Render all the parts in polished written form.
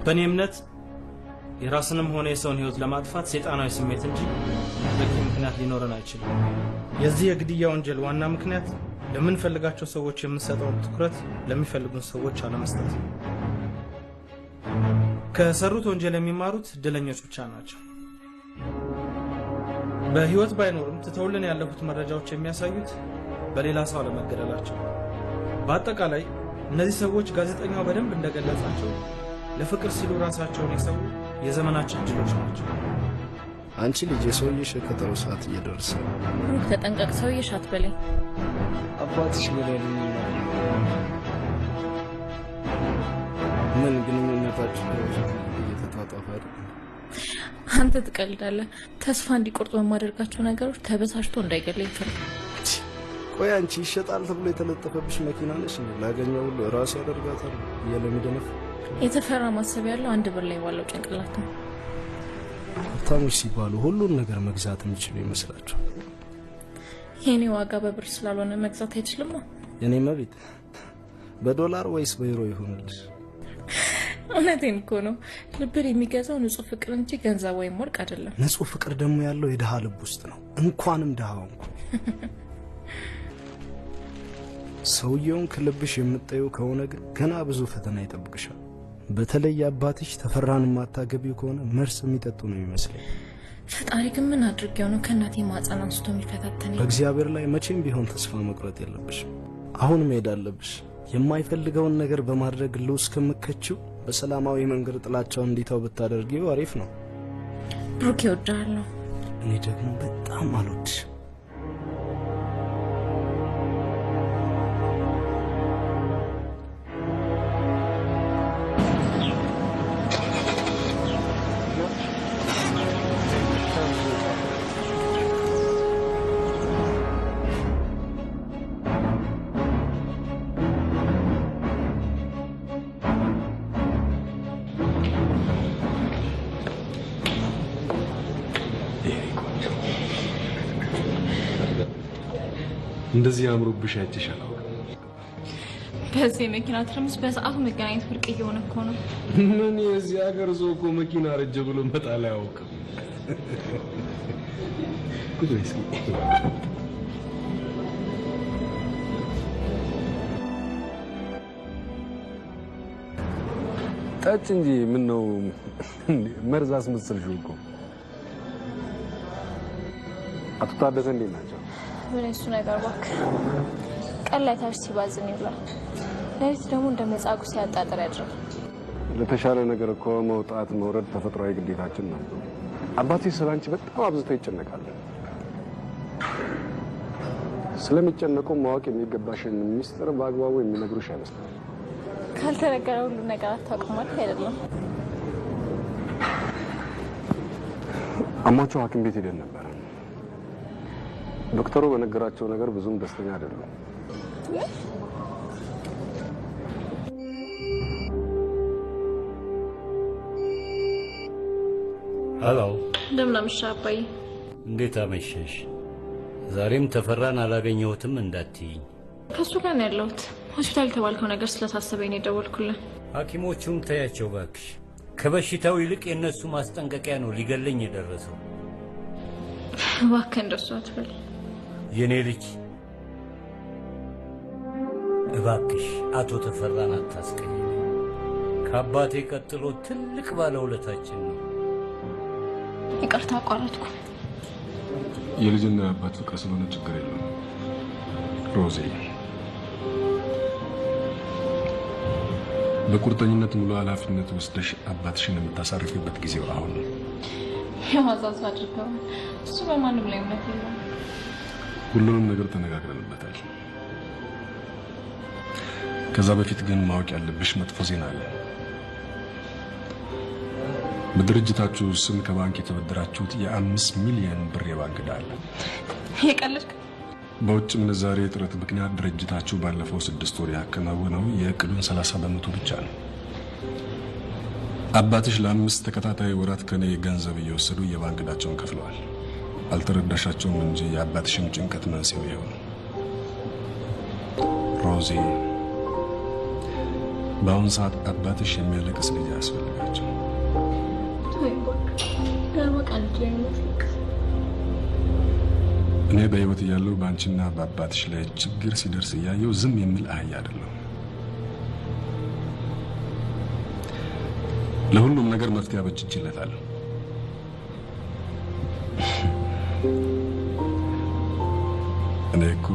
በእኔ እምነት የራስንም ሆነ የሰውን ህይወት ለማጥፋት ሰይጣናዊ ስሜት እንጂ በቂ ምክንያት ሊኖረን አይችልም። የዚህ የግድያ ወንጀል ዋና ምክንያት ለምንፈልጋቸው ሰዎች የምንሰጠውን ትኩረት ለሚፈልጉን ሰዎች አለመስጠት። ከሰሩት ወንጀል የሚማሩት እድለኞች ብቻ ናቸው። በህይወት ባይኖርም ትተውልን ያለፉት መረጃዎች የሚያሳዩት በሌላ ሰው አለመገደላቸው። በአጠቃላይ እነዚህ ሰዎች ጋዜጠኛው በደንብ እንደገለጻቸው ለፍቅር ሲሉ ራሳቸውን የሰው የዘመናችን ጅሎች ናቸው። አንቺ ልጅ የሰውዬሽ የቀጠሮ ሰዓት እየደረሰ ብሩክ ተጠንቀቅ፣ ሰውዬሽ አትበለኝ። አባትሽ ገደሉኝ። ምን ግንኙነታችሁ እየተጣጣፈ አይደል? አንተ ትቀልዳለህ። ተስፋ እንዲቆርጥ በማደርጋቸው ነገሮች ተበሳጭቶ እንዳይገለኝ ይፈልግ። ቆይ አንቺ ይሸጣል ተብሎ የተለጠፈብሽ መኪና ነሽ እንዴ? ላገኘው ሁሉ ራስ ያደርጋታል እየለሚደነፍ የተፈራ ማሰብ ያለው አንድ ብር ላይ ባለው ጭንቅላት ነው። ሀብታሞች ሲባሉ ሁሉን ነገር መግዛት የሚችሉ ይመስላቸው። የኔ ዋጋ በብር ስላልሆነ መግዛት አይችልም። የኔ መቤት በዶላር ወይስ በዩሮ ይሆንልሽ? እውነቴን እኮ ነው። ልብን የሚገዛው ንጹህ ፍቅር እንጂ ገንዘብ ወይም ወርቅ አይደለም። ንጹህ ፍቅር ደግሞ ያለው የድሃ ልብ ውስጥ ነው። እንኳንም ድሃው ሰውየውን ከልብሽ የምትጠዩ ከሆነ ግን ገና ብዙ ፈተና ይጠብቅሻል። በተለይ አባትሽ ተፈራን ማታገቢው ከሆነ መርስ የሚጠጡ ነው የሚመስለኝ። ፈጣሪ ግን ምን አድርጌው ነው ከእናቴ ማህፀን አንስቶ የሚፈታተነኝ? በእግዚአብሔር ላይ መቼም ቢሆን ተስፋ መቁረጥ የለብሽም። አሁን መሄድ አለብሽ። የማይፈልገውን ነገር በማድረግ ልውስ ከምከችው በሰላማዊ መንገድ ጥላቻውን እንዲተው ብታደርጊው አሪፍ ነው። ብሩክ ይወዳለሁ። እኔ ደግሞ በጣም አልወድሽ። እንደዚህ አምሮብሽ አይተሻል። በዚህ መኪና ትርምስ በሰዓቱ መገናኘት ብርቅ እየሆነ እኮ ነው። ምን የዚህ ሀገር ሰው እኮ መኪና ረጀ ብሎ መጣል አያውቅም። ኩዱስ ጠጭ እንጂ ምን ነው መርዝ አስመስልሽው እኮ። አቶ ታደሰ እንዴት ናቸው? ምን እሱ ነገር እባክህ ቀን ላይ ታች ሲባዝን ይውላል፣ ለሊት ደግሞ እንደ መጻጉ ሲያጣጥር ያድራል። ለተሻለ ነገር እኮ መውጣት መውረድ ተፈጥሯዊ ግዴታችን ነው። አባቴ ስላንቺ በጣም አብዝቶ ይጨነቃል። ስለሚጨነቁ ማወቅ የሚገባሽን ሚስጥር በአግባቡ የሚነግሩሽ አይመስልም። ካልተነገረ ሁሉ ነገር አታውቅም ማለት አይደለም። አሟቸው ሐኪም ቤት ሄደን ነበር። ዶክተሩ በነገራቸው ነገር ብዙም ደስተኛ አይደሉም። ሄሎ፣ እንደምን አመሻ አባዬ። እንዴት አመሸሽ? ዛሬም ተፈራን አላገኘሁትም እንዳትይኝ። ከሱ ጋር ነው ያለሁት። ሆስፒታል የተባልከው ነገር ስለታሰበኝ ነው የደወልኩልህ። ሐኪሞቹም ተያቸው ባክሽ። ከበሽታው ይልቅ የነሱ ማስጠንቀቂያ ነው ሊገለኝ የደረሰው። እባክህ እንደሱ አትበል የኔ ልጅ። እባክሽ አቶ ተፈራን አታስቀኝ። ከአባቴ ቀጥሎ ትልቅ ባለውለታችን ነው። ይቅርታ አቋረጥኩ። የልጅና አባት ፍቅር ስለሆነ ችግር የለም ሮዚ። በቁርጠኝነት ሙሉ ኃላፊነት ወስደሽ አባትሽን የምታሳርፊበት ጊዜው አሁን ነው። የማዛዝ አድርገው እሱ በማንም ላይ እምነት የለውም። ሁሉንም ነገር ተነጋግረንበታል። ከዛ በፊት ግን ማወቅ ያለብሽ መጥፎ ዜና አለ። በድርጅታችሁ ስም ከባንክ የተበደራችሁት የ5 ሚሊዮን ብር የባንክ ዕዳ አለ። የቀለድክ? በውጭ ምንዛሬ እጥረት ምክንያት ድርጅታችሁ ባለፈው 6 ወር ያከናወነው የእቅዱን 30 በመቶ ብቻ ነው። አባትሽ ለ5 ተከታታይ ወራት ከኔ ገንዘብ እየወሰዱ የባንክ ዕዳቸውን ከፍለዋል። አልተረዳሻቸውም እንጂ የአባትሽም ጭንቀት መንስኤው ይኸው ነው። ሮዚ፣ በአሁን ሰዓት አባትሽ የሚያለቅስ ልጅ ያስፈልጋቸው። እኔ በህይወት እያለሁ በአንቺና በአባትሽ ላይ ችግር ሲደርስ እያየሁ ዝም የሚል አህያ አይደለም። ለሁሉም ነገር መፍትሄ አበጅቼለታለሁ። እኔ እኮ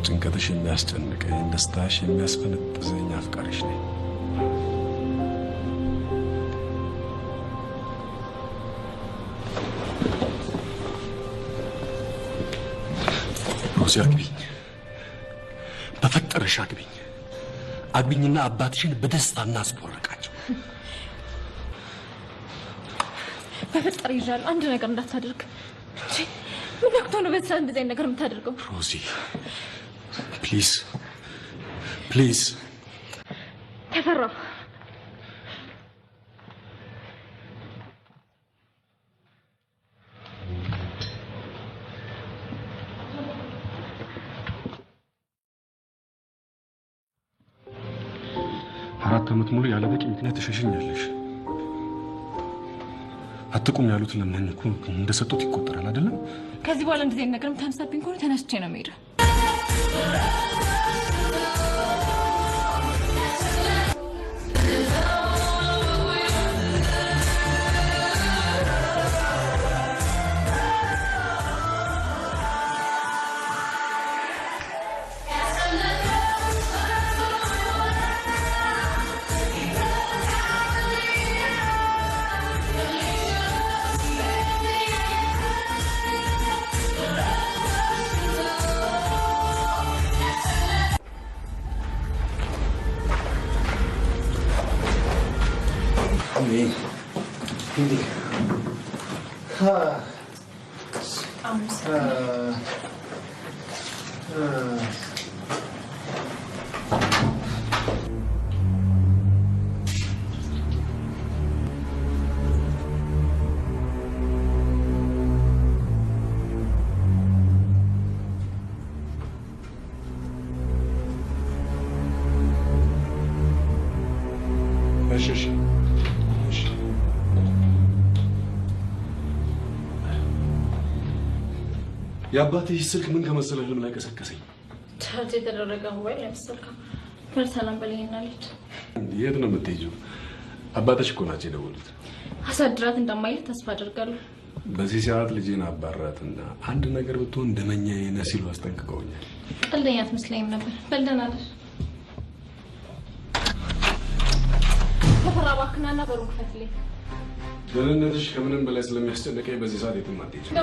ጭንቀትሽ የሚያስጨንቀኝ፣ ደስታሽ የሚያስፈነጥዘኝ አፍቃሪሽ ነኝ። ሮዚ አግቢኝ፣ በፈጠረሽ አግቢኝ። አግቢኝና አባትሽን በደስታ እናስቦርቃቸው። በፈጠረ ይዣል አንድ ነገር እንዳታደርግ። ምን ወቅቱ ነው በዛ እንደዚህ አይነት ነገር የምታደርገው? ሮዚ ፕሊዝ ፕሊዝ። ተፈራ አራት ዓመት ሙሉ ያለ በቂ ምክንያት ተሸሽኛለሽ። አትቁም ያሉት ለምን እኮ እንደሰጡት ይቆጠራል አይደለም? ከዚህ በኋላ እንደዚህ ነገር የምታነሳብኝ ከሆነ ተነስቼ ነው የምሄደው። የአባትሽ ስልክ ምን ከመሰለ ህልም ላይ ቀሰቀሰኝ። ቻርጅ የተደረገ ሞባይል ለምሳሌ በሰላም በለኝና ልጅ የት ነው የምትሄጂው? አባትሽ እኮ ናቸው የደወሉት። አሳድራት እንደማይል ተስፋ አደርጋለሁ። በዚህ ሰዓት ልጄን አባራትና አንድ ነገር ብትሆን እንደመኛዬ ነህ ሲሉ አስጠንቅቀውኛል። ቀልደኛ አትመስለኝም ነበር። በልደናለሽ ተፈራ እባክህና በሩን ክፈትልኝ። ደህንነትሽ ከምንም በላይ ስለሚያስጨንቀኝ በዚህ ሰዓት የትም አትሄጂም።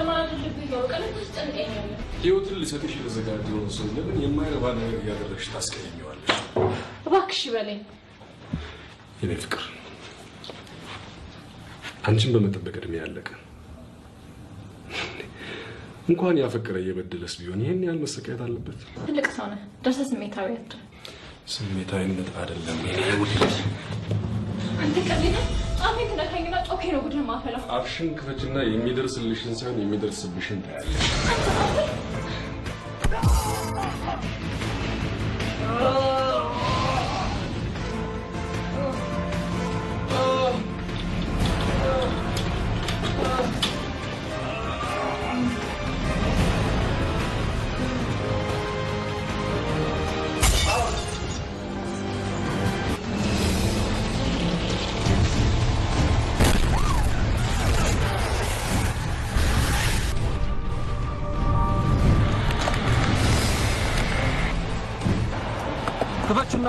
ህይወትን ልሰጥሽ የተዘጋጀውን ሰው ለምን የማይረባ ነገር እያደረግሽ ታስቀይሚዋለሽ? እባክሽ በለኝ። የኔ ፍቅር አንቺን በመጠበቅ እድሜ ያለቀ እንኳን ያፈቀረ እየበደለስ ቢሆን ይሄን ያህል መሰቃየት አለበት? ትልቅ ሰው ነህ፣ ደርሰህ ስሜታዊ አትሁን። ስሜታዊነት አይደለም የኔ ውድ። አንተ ቀልድ አሜን ተነካኝና ጮኬ ነው ጉድ ማፈላው። አፍሽን ክፈችና የሚደርስልሽን ሳይሆን የሚደርስብሽን ታያለሽ። ክፈቹና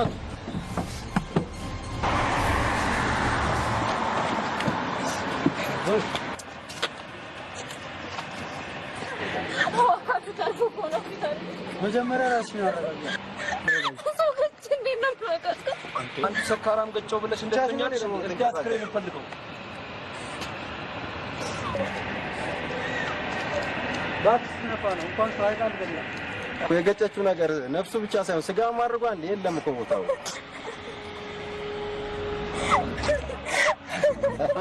መጀመሪያ ራስሽን አረጋጊ። አንቺ ሰካራም ገጨው ብለሽ እንደተኛለሽ እንዲያስክሬ ነው ፈልገው። ባክስ ነፋ ነው እንኳን ሳይቃል ገና የገጨችው ነገር ነፍሱ ብቻ ሳይሆን ስጋ ማድረጓን የለም እኮ ቦታው።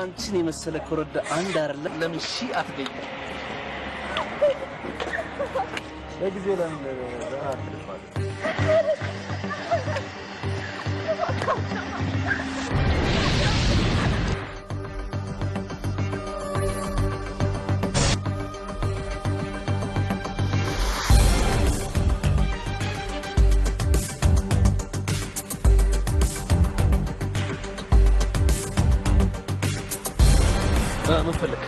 አንቺን የመሰለ ኮረዳ አንድ አይደለም ለምን ሺህ አትገኝ? ለጊዜው ለምን ምን ፈልክ?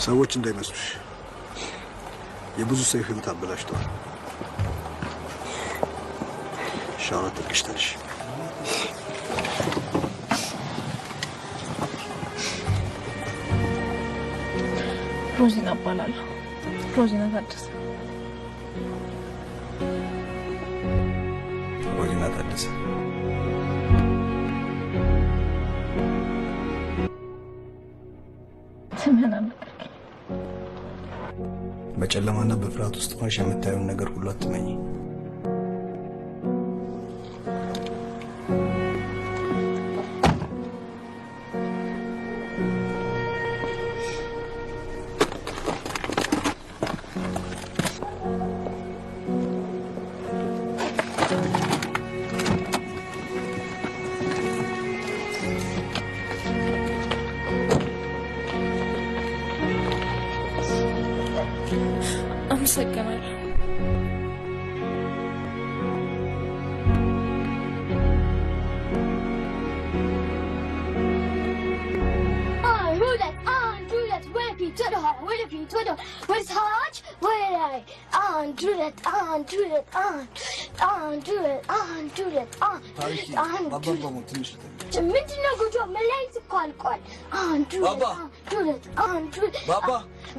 ሰዎች እንዳይመስሉሽ የብዙ ሰው ህይወት አበላሽተዋል። ሻራ ተቀሽተሽ ሮዚና እባላለሁ። ሮዚና ታደሰ። ሮዚና ታደሰ ስምህን አልነገርከኝም። በጨለማና በፍርሃት ውስጥ ሆነሽ የምታየውን ነገር ሁሉ አትመኝ። አመሰግናለሁ። ምንድነው ጉጆ? መለያየት እኮ አልቋል።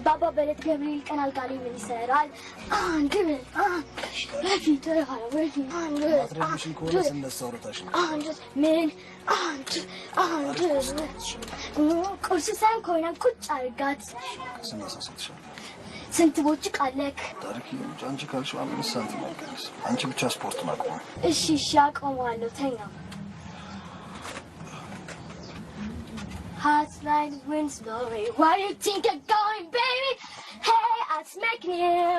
ባባ በለት ገብርኤል ቀን አልጋ ላይ ምን ይሰራል? በፊት ቁርስ ሳይሆን ከሆነ ቁጭ አድርጋት። ስንት ቦጭቅ አለክ? አንቺ ካልሽ 5 ሳንቲም አይቀንስ። አንቺ ብቻ ስፖርት ማቆም። እሺ አቆማለሁ። ተኛ። Hot like wind blowing. Why do you think you're going, baby? Hey, I'm smacking you.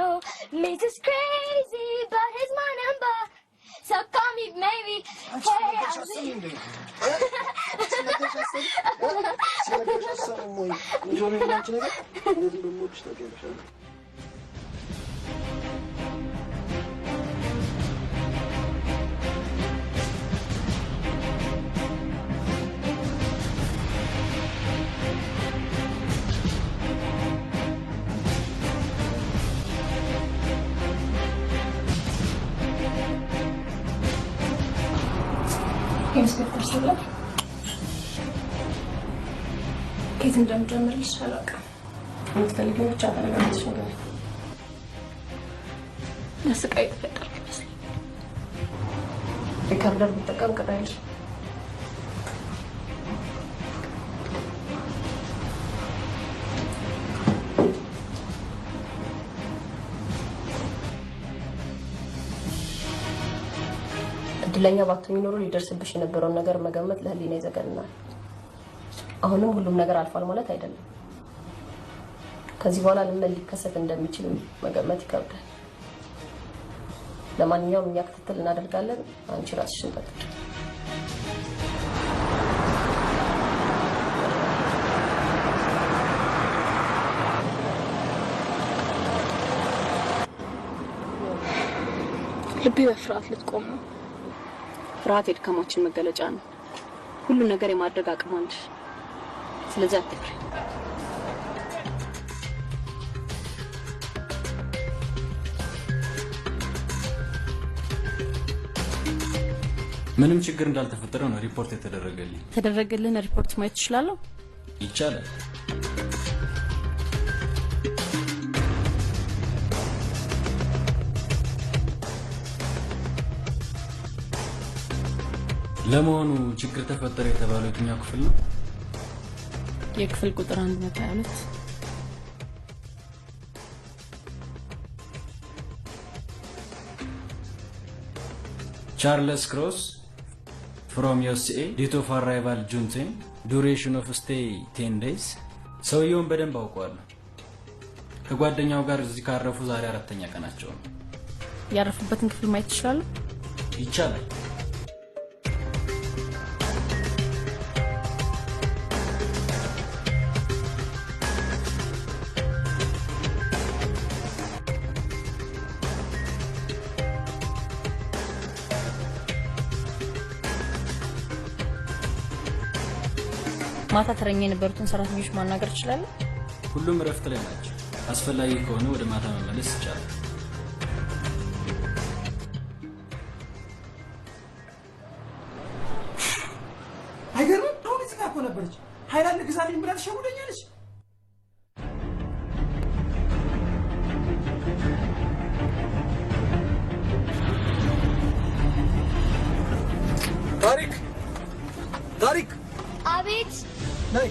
Means it's crazy, but here's my number. So call me, maybe. Hey, ኢንስፔክተር ሰለ ከየት እንደምጀምርልሽ አላውቅም። የምትፈልጊው ብቻ ተነጋግረሽ ነገር ለስቃይ ተፈጠርኩ ይመስለኝ። የካርደር ብጠቀም ቅዳይልሽ እድለኛ ባትሆኚ ኖሮ ሊደርስብሽ የነበረውን ነገር መገመት ለህሊና ይዘገንናል። አሁንም ሁሉም ነገር አልፏል ማለት አይደለም። ከዚህ በኋላ ምን ሊከሰት እንደሚችል መገመት ይከብዳል። ለማንኛውም እኛ ክትትል እናደርጋለን። አንቺ ራስሽን ጠብቂ። ልቤ በፍርሃት ልትቆም ነው። ፍርሃት የድካማችን መገለጫ ነው። ሁሉ ነገር የማድረግ አቅም አለሽ። ስለዚህ አትፍሪ። ምንም ችግር እንዳልተፈጠረ ነው ሪፖርት የተደረገልኝ። ሪፖርት ማየት ትችላለህ? ይቻላል። ለመሆኑ ችግር ተፈጠረ የተባለው የትኛው ክፍል ነው? የክፍል ቁጥር 122። ቻርልስ ክሮስ from USA date of arrival June 10 duration of stay 10 days። ሰውየውን በደንብ አውቀዋለሁ። ከጓደኛው ጋር እዚህ ካረፉ ዛሬ 4ኛ ቀናቸው ነው። ያረፉበትን ክፍል ማየት ይችላል? ይቻላል። ማታ ተረኛ የነበሩትን ሰራተኞች ማናገር ይችላል? ሁሉም እረፍት ላይ ናቸው። አስፈላጊ ከሆነ ወደ ማታ መመለስ ይቻላል። አይገርም? አሁን እዚህ ጋር እኮ ነበረች። ሃይላንድ ግዛልኝ ብላ ትሸውደኛለች። ታሪክ አቤት። ነይ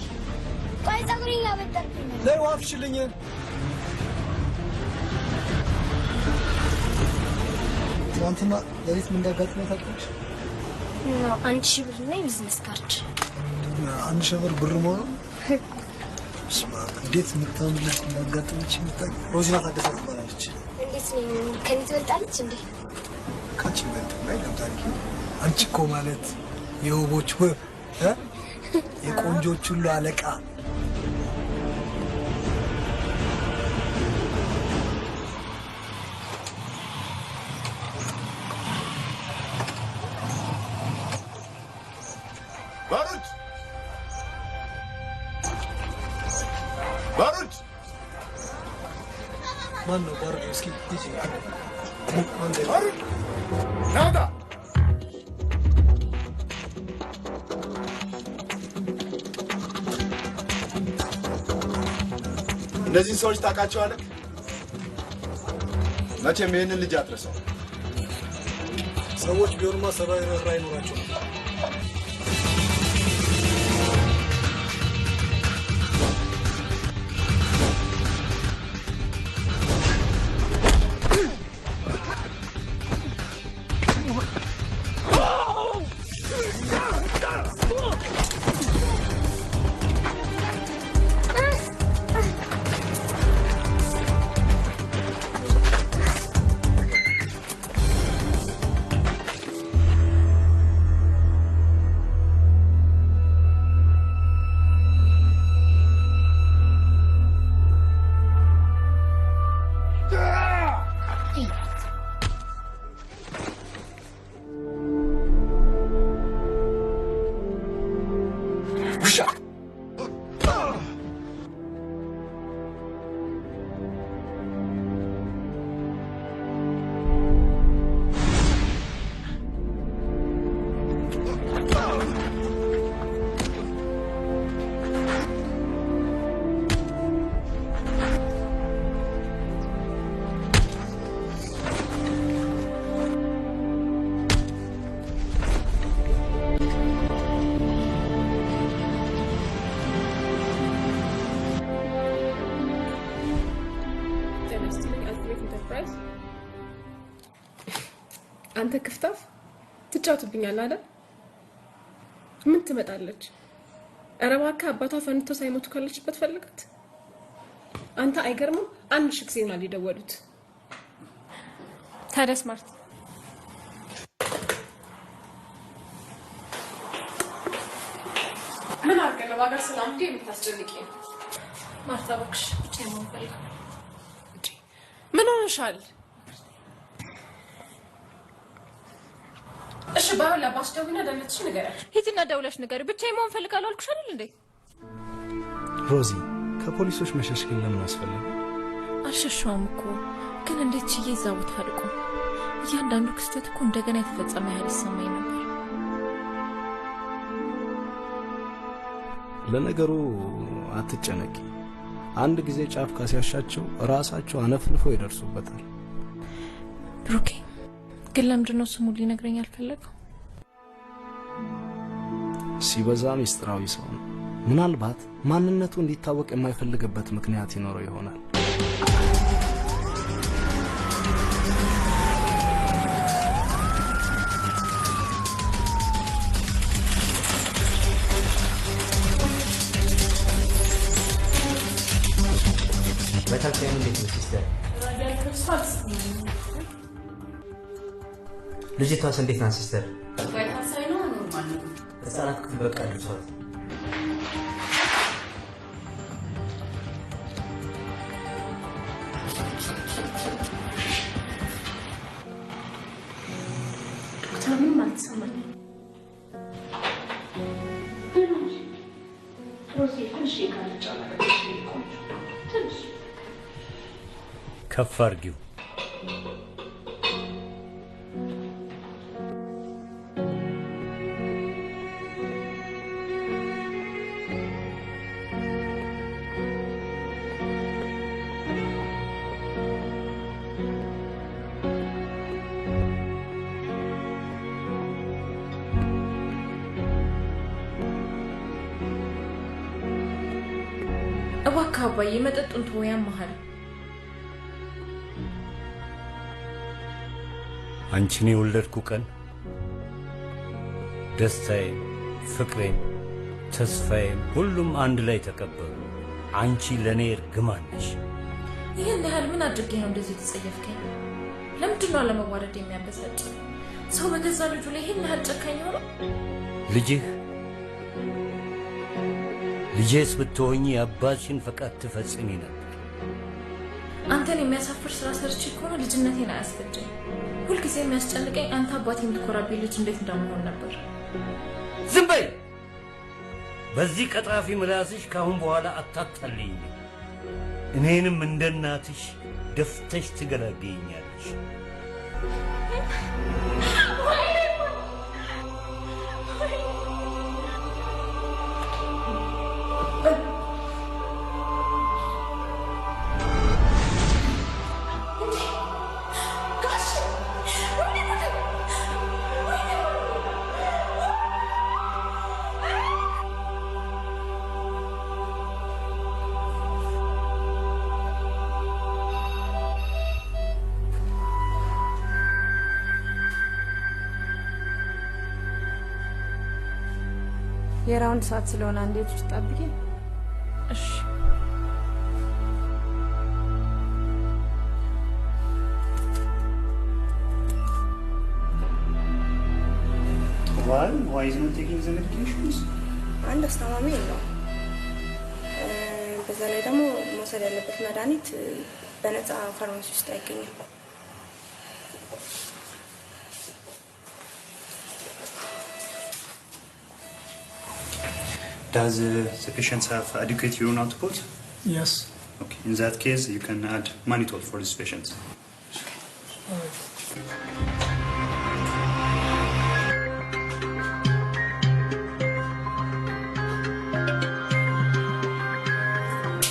ቆይ ፀጉሬን ያበጠርኩኝ ነው። ነይ ዋፍሽልኝ። ትናንትና ሌሊት ምን እንዳጋጠመኝ ታውቂያለሽ? አንድ ሺህ ብር እና የቢዝነስ ካርድ። 1000 ብር ብር መሆኑ ስማ፣ እንዴት የምታምልህ እንዳጋጠመች የምታውቂ ሮዚና ታደሰ ትባላለች። እንዴት ነው? ከኔ ትበልጣለች እንዴ? ካንቺ በልጥ ላይ ታሪክ። አንቺ እኮ ማለት የውቦች የቆንጆች ሁሉ አለቃ። ባሩድ ማን ነው ባሩድ? እስኪ ሂጂ ባሩድ ናውጣ። እነዚህን ሰዎች ታውቃቸዋለህ? መቼም ይህንን ልጅ አትረሳው። ሰዎች ቢሆንማ ሰብአዊ ርኅራኄ አይኖራቸውም። አንተ ክፍታፍ ትጫወትብኛለህ አይደል? ምን ትመጣለች? ኧረ እባክህ አባቷ ፈንድቶ ሳይሞቱ ካለችበት ፈልጋት። አንተ አይገርምም? 1000 ጊዜ ነው የደወሉት። ታዲያ ስማርት ምን አርገለ ባገር ሰላም እንዴ የምታስጨንቂ ማርታ እባክሽ ብቻ የማንፈልግ ምን ሆነሻል? እሺ ባላ ባስደውና ደለትሽ ንገሪያት። ሂጂና ደውለሽ ንገሪ። ብቻ የማን ፈልጋለሁ አልኩሽ አይደል እንዴ? ሮዚ ከፖሊሶች መሸሽ ግን ለምን አስፈለገ? አልሸሻውም እኮ ግን እንዴት ችዬ እዛ ቦታ አልቆ እያንዳንዱ ክስተት እኮ እንደገና የተፈጸመ ያህል ይሰማኝ ነበር። ለነገሩ አትጨነቂ። አንድ ጊዜ ጫፍ ካሲያሻቸው ራሳቸው አነፍንፈው ይደርሱበታል። ብሩኬ ግን ለምንድን ነው ስሙን ሊነግረኝ አልፈለገው? ሲበዛ ሚስጥራዊ ሰው ነው። ምናልባት ማንነቱ እንዲታወቅ የማይፈልግበት ምክንያት ይኖረው ይሆናል። ቫይታል ሳይን እንዴት ነው ሲስተር? ራዲያል ክርስቶስ ልጅቷስ እንዴት ናት ሲስተር? ቫይታል ሳይን ነው ኖርማል ነው። ህፃናት ክፍል በቃ ልጅቷት ምንም አልተሰማኝም። ከፍ አድርጊው። እባክህ አባዬ መጠጡን ተወው፣ ያመሃል። አንቺን የወለድኩ ቀን ደስታዬም ፍቅሬም ተስፋዬም ሁሉም አንድ ላይ ተቀበሉ። አንቺ ለኔ እርግማን ነሽ። ይህን ያህል ምን አድርጌ ነው እንደዚህ የተጸየፍከኝ? ለምንድን ነው አለመዋረድ የሚያበሳጭ? ሰው በገዛ ልጁ ላይ ይህን ያህል ጨካኝ ሆነው? ልጄስ ብትሆኚ የአባትሽን ፈቃድ ትፈጽሚ ነበር። አንተን የሚያሳፍር ስራ ሰርቼ ከሆነ ልጅነቴን አያስፈጀኝ። ሁልጊዜ የሚያስጨንቀኝ አንተ አባቴ የምትኮራብኝ ልጅ እንዴት እንደምሆን ነበር። ዝም በይ! በዚህ ቀጣፊ ምላስሽ ካሁን በኋላ አታታልኝ። እኔንም እንደ እናትሽ ደፍተሽ ትገላገኛለሽ። የራውንድ ሰዓት ስለሆነ አንዴት ውስጥ ጠብቂ። እሺ። Why is not taking the medications? አንድ አስተማሚ ነው። በዛ ላይ ደግሞ መውሰድ ያለበት መድኃኒት በነፃ ፋርማሲ ውስጥ አይገኝም። Does the patient have adequate urine output? Yes. Okay. In that case, you can add mannitol for this patient.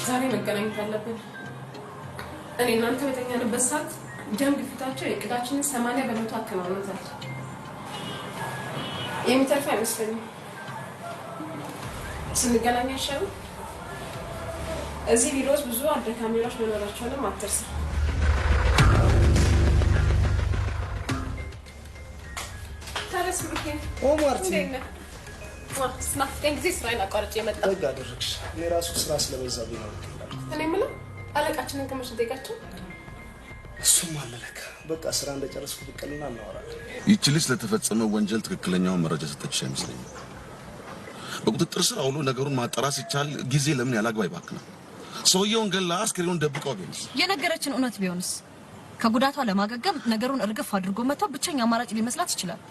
ዛሬ መገናኘት አለብን። እኔ እናንተ በተኛንበት ሰዓት ደም ግፊታቸው የእቅዳችንን 80% አከናውኖታል። የሚተርፍ አይመስለኝም። ስንገናኝ አይሻልም? እዚህ ቢሮ ውስጥ ብዙ አደካሚዎች መኖራቸውንም አትርሳ። ታዲያስ ብሩኬ ማርቲ ስናፍቀኝ ጊዜ ስራዬን አቋርጬ የመጣ ደግ አደረግሽ። እኔ ራሱ ስራ ስለበዛብኝ ነው። እኔ የምለው አለቃችንን ከመቼ ጠይቃቸው? እሱም አለለካ በቃ ስራ እንደጨረስኩ ብቅልና እናወራለን። ይህች ልጅ ለተፈጸመ ወንጀል ትክክለኛውን መረጃ ሰጠችሽ አይመስለኝም። በቁጥጥር ስር አውሎ ነገሩን ማጣራት ሲቻል ጊዜ ለምን ያላግባ ይባክናል? ሰውየውን ገላ አስክሬኑን ደብቀው ቢሆንስ? የነገረችን እውነት ቢሆንስ? ከጉዳቷ ለማገገም ነገሩን እርግፍ አድርጎ መተው ብቸኛ አማራጭ ሊመስላት ይችላል።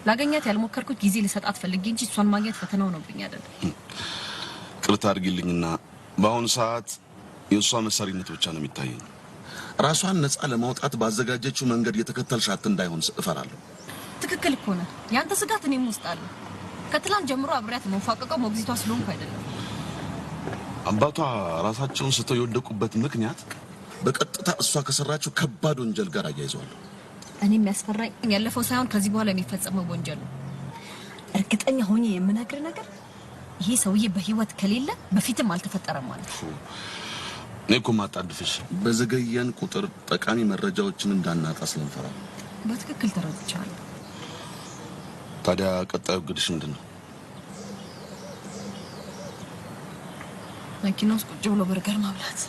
ላገኛት ያልሞከርኩት ጊዜ ልሰጣት ፈልጌ እንጂ እሷን ማግኘት ፈተናው ነውብኝ አይደለም። ቅርታ አድርጊልኝና በአሁኑ ሰዓት የእሷ መሳሪነት ብቻ ነው የሚታየኝ። ራሷን ነፃ ለማውጣት ባዘጋጀችው መንገድ የተከተልሻት እንዳይሆን እፈራለሁ። ትክክል እኮ ነህ። ያንተ ስጋት እኔም ውስጥ አለ። ከትላንት ጀምሮ አብሬያት መንፋቀቀው ሞግዚቷ ስለሆንኩ አይደለም። አባቷ ራሳቸውን ስተው የወደቁበት ምክንያት በቀጥታ እሷ ከሰራችው ከባድ ወንጀል ጋር አያይዘዋል። እኔ የሚያስፈራኝ ያለፈው ሳይሆን ከዚህ በኋላ የሚፈጸመው ወንጀል ነው። እርግጠኛ ሆኜ የምነግር ነገር ይሄ ሰውዬ በህይወት ከሌለ በፊትም አልተፈጠረም ማለት ነው። እኔ እኮ ማጣድፍሽ በዘገየን ቁጥር ጠቃሚ መረጃዎችን እንዳናጣ ስለምፈራ። በትክክል ተረድቻለሁ። ታዲያ ቀጣዩ ግድሽ ምንድን ነው? መኪና ውስጥ ቁጭ ብሎ በርገር ማብላት።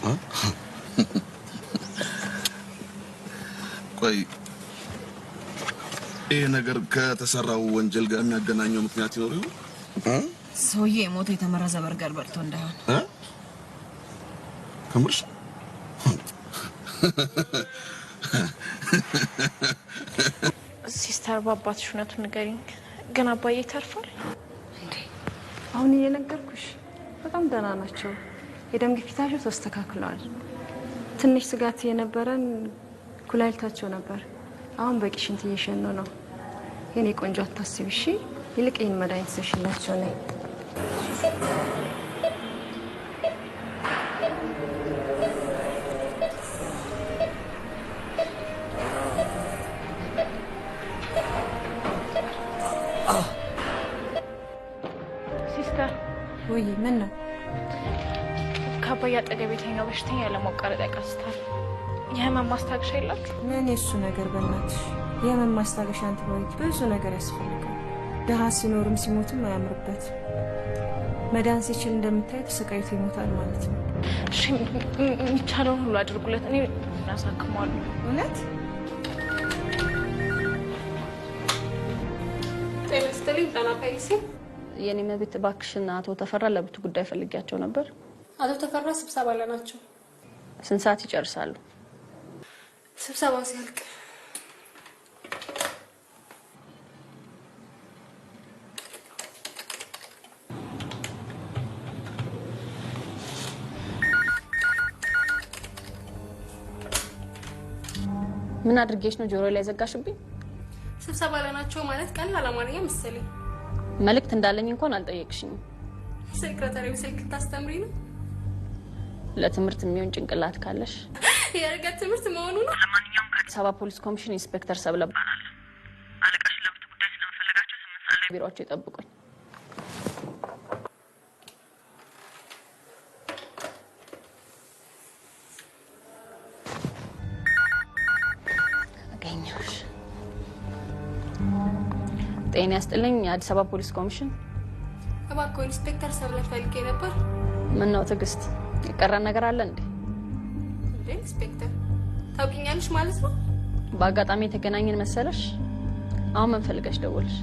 ቆይ ይሄ ነገር ከተሰራው ወንጀል ጋር የሚያገናኘው ምክንያት ይኖር ይሆን? ሰውዬ የሞተ የተመረዘ በርገር በልቶ እንዳይሆን። ከምርሽ? ሲስተር በአባትሽ እውነቱን ንገሪኝ፣ ግን አባዬ ተርፏል? አሁን እየነገርኩሽ በጣም ደህና ናቸው። የደም ግፊታቸው ተስተካክሏል። ትንሽ ስጋት የነበረን ኩላሊታቸው ነበር። አሁን በቂ ሽንት እየሸኑ ነው። የኔ ቆንጆ አታስቢ እሺ። ይልቅ ይህን መድኃኒት ሰሽላቸው ነኝ። ሲስተር ወይ ምን ነው? ከአባዬ አጠገብ የተኛው በሽተኛ ያለማቋረጥ ያቃስታል። የህመም ማስታገሻ የላችሁ? ምን የሱ ነገር በእናትሽ። የህመም ማስታገሻ አንቲባዮቲክ ብዙ ነገር ያስፈልጋል። ደሃ ሲኖርም ሲሞትም አያምርበት። መዳን ሲችል እንደምታይ ተሰቃይቶ ይሞታል ማለት ነው። እሺ የሚቻለውን ሁሉ አድርጉለት፣ እኔ እናሳክመዋለሁ። እውነት? ጤና ይስጥልኝ። ጣና ፓይሲ። የኔ መቤት እባክሽን አቶ ተፈራ ለብቱ ጉዳይ ፈልጊያቸው ነበር። አቶ ተፈራ ስብሰባ ላይ ናቸው። ስንት ሰዓት ይጨርሳሉ? ስብሰባው ሲያልቅ። ምን አድርጌሽ ነው ጆሮ ላይ ዘጋሽብኝ? ስብሰባ ላይ ናቸው ማለት ቀላል አማርኛ መሰለኝ። መልእክት እንዳለኝ እንኳን አልጠየቅሽኝም። ሴክሬታሪው ስልክ ታስተምሪ ነው? ለትምህርት የሚሆን ጭንቅላት ካለሽ የርቀት ትምህርት መሆኑ ነው። ለማንኛውም ከአዲስ አበባ ፖሊስ ኮሚሽን ኢንስፔክተር ሰብለ እባላለሁ። አለቃሽ ለብቱ ጉዳይ ስለምፈልጋቸው 8 ሰዓት ላይ ቢሮአቸው ይጠብቁኝ። አገኘሁሽ። ጤና ይስጥልኝ። የአዲስ አበባ ፖሊስ ኮሚሽን። እባክዎ ኢንስፔክተር ሰብለ ፈልጌ ነበር። ምን ነው ትዕግስት፣ የቀረን ነገር አለ እንዴ? ኢንስፔክተር ታውቂኛለሽ ማለት ነው? በአጋጣሚ የተገናኘን መሰለሽ? አሁን ምን ፈልገሽ ደወልሽ?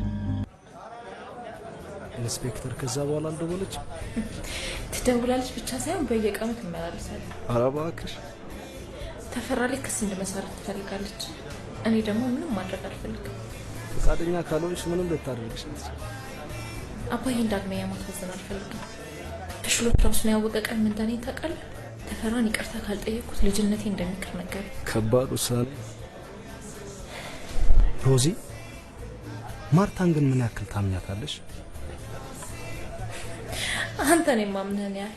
ኢንስፔክተር ከዛ በኋላ አልደወለች? ትደውላለች ብቻ ሳይሆን በየቀኑ ትመላለሳለች። ኧረ እባክሽ። ተፈራ ላይ ክስ እንድመሰረት ትፈልጋለች። እኔ ደግሞ ምንም ማድረግ አልፈልግም። ፈቃደኛ ካልሆንሽ ምንም ልታደርግሽ አትችልም። አባዬን ዳግመኛ ማሳዘን አልፈልግም። ተሽሎት ራሱን ያወቀ ቀን ምን እንደኔ ታውቃለህ? ተፈራን ይቅርታ ካልጠየቅኩት ልጅነቴ እንደሚቀር ነገር። ከባድ ውሳኔ። ሮዚ፣ ማርታን ግን ምን ያክል ታምኛታለሽ? አንተ ነው የማምንህን ያህል።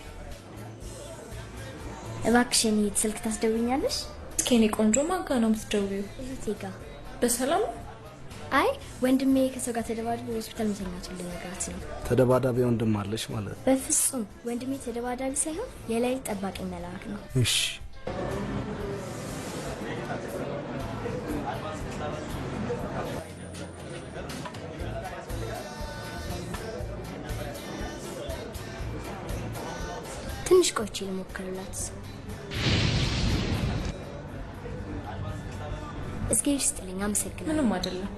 እባክሽ የኔ ስልክ ታስደውኛለሽ? እስኪ የኔ ቆንጆ ማጋ ነው የምትደውይው? እህቴ ጋር። በሰላም? አይ ወንድሜ ከሰው ጋር ተደባድቦ ሆስፒታል መተኛቱን ልነግራት ነው። ተደባዳቢ ወንድም አለሽ ማለት? በፍጹም ወንድሜ ተደባዳቢ ሳይሆን የሌሊት ጠባቂ መልአክ ነው። እሺ። ትንሽ ቆይቼ ልሞክርላት። እስኪ ይስጥልኝ። አመሰግናለሁ። ምንም አይደለም።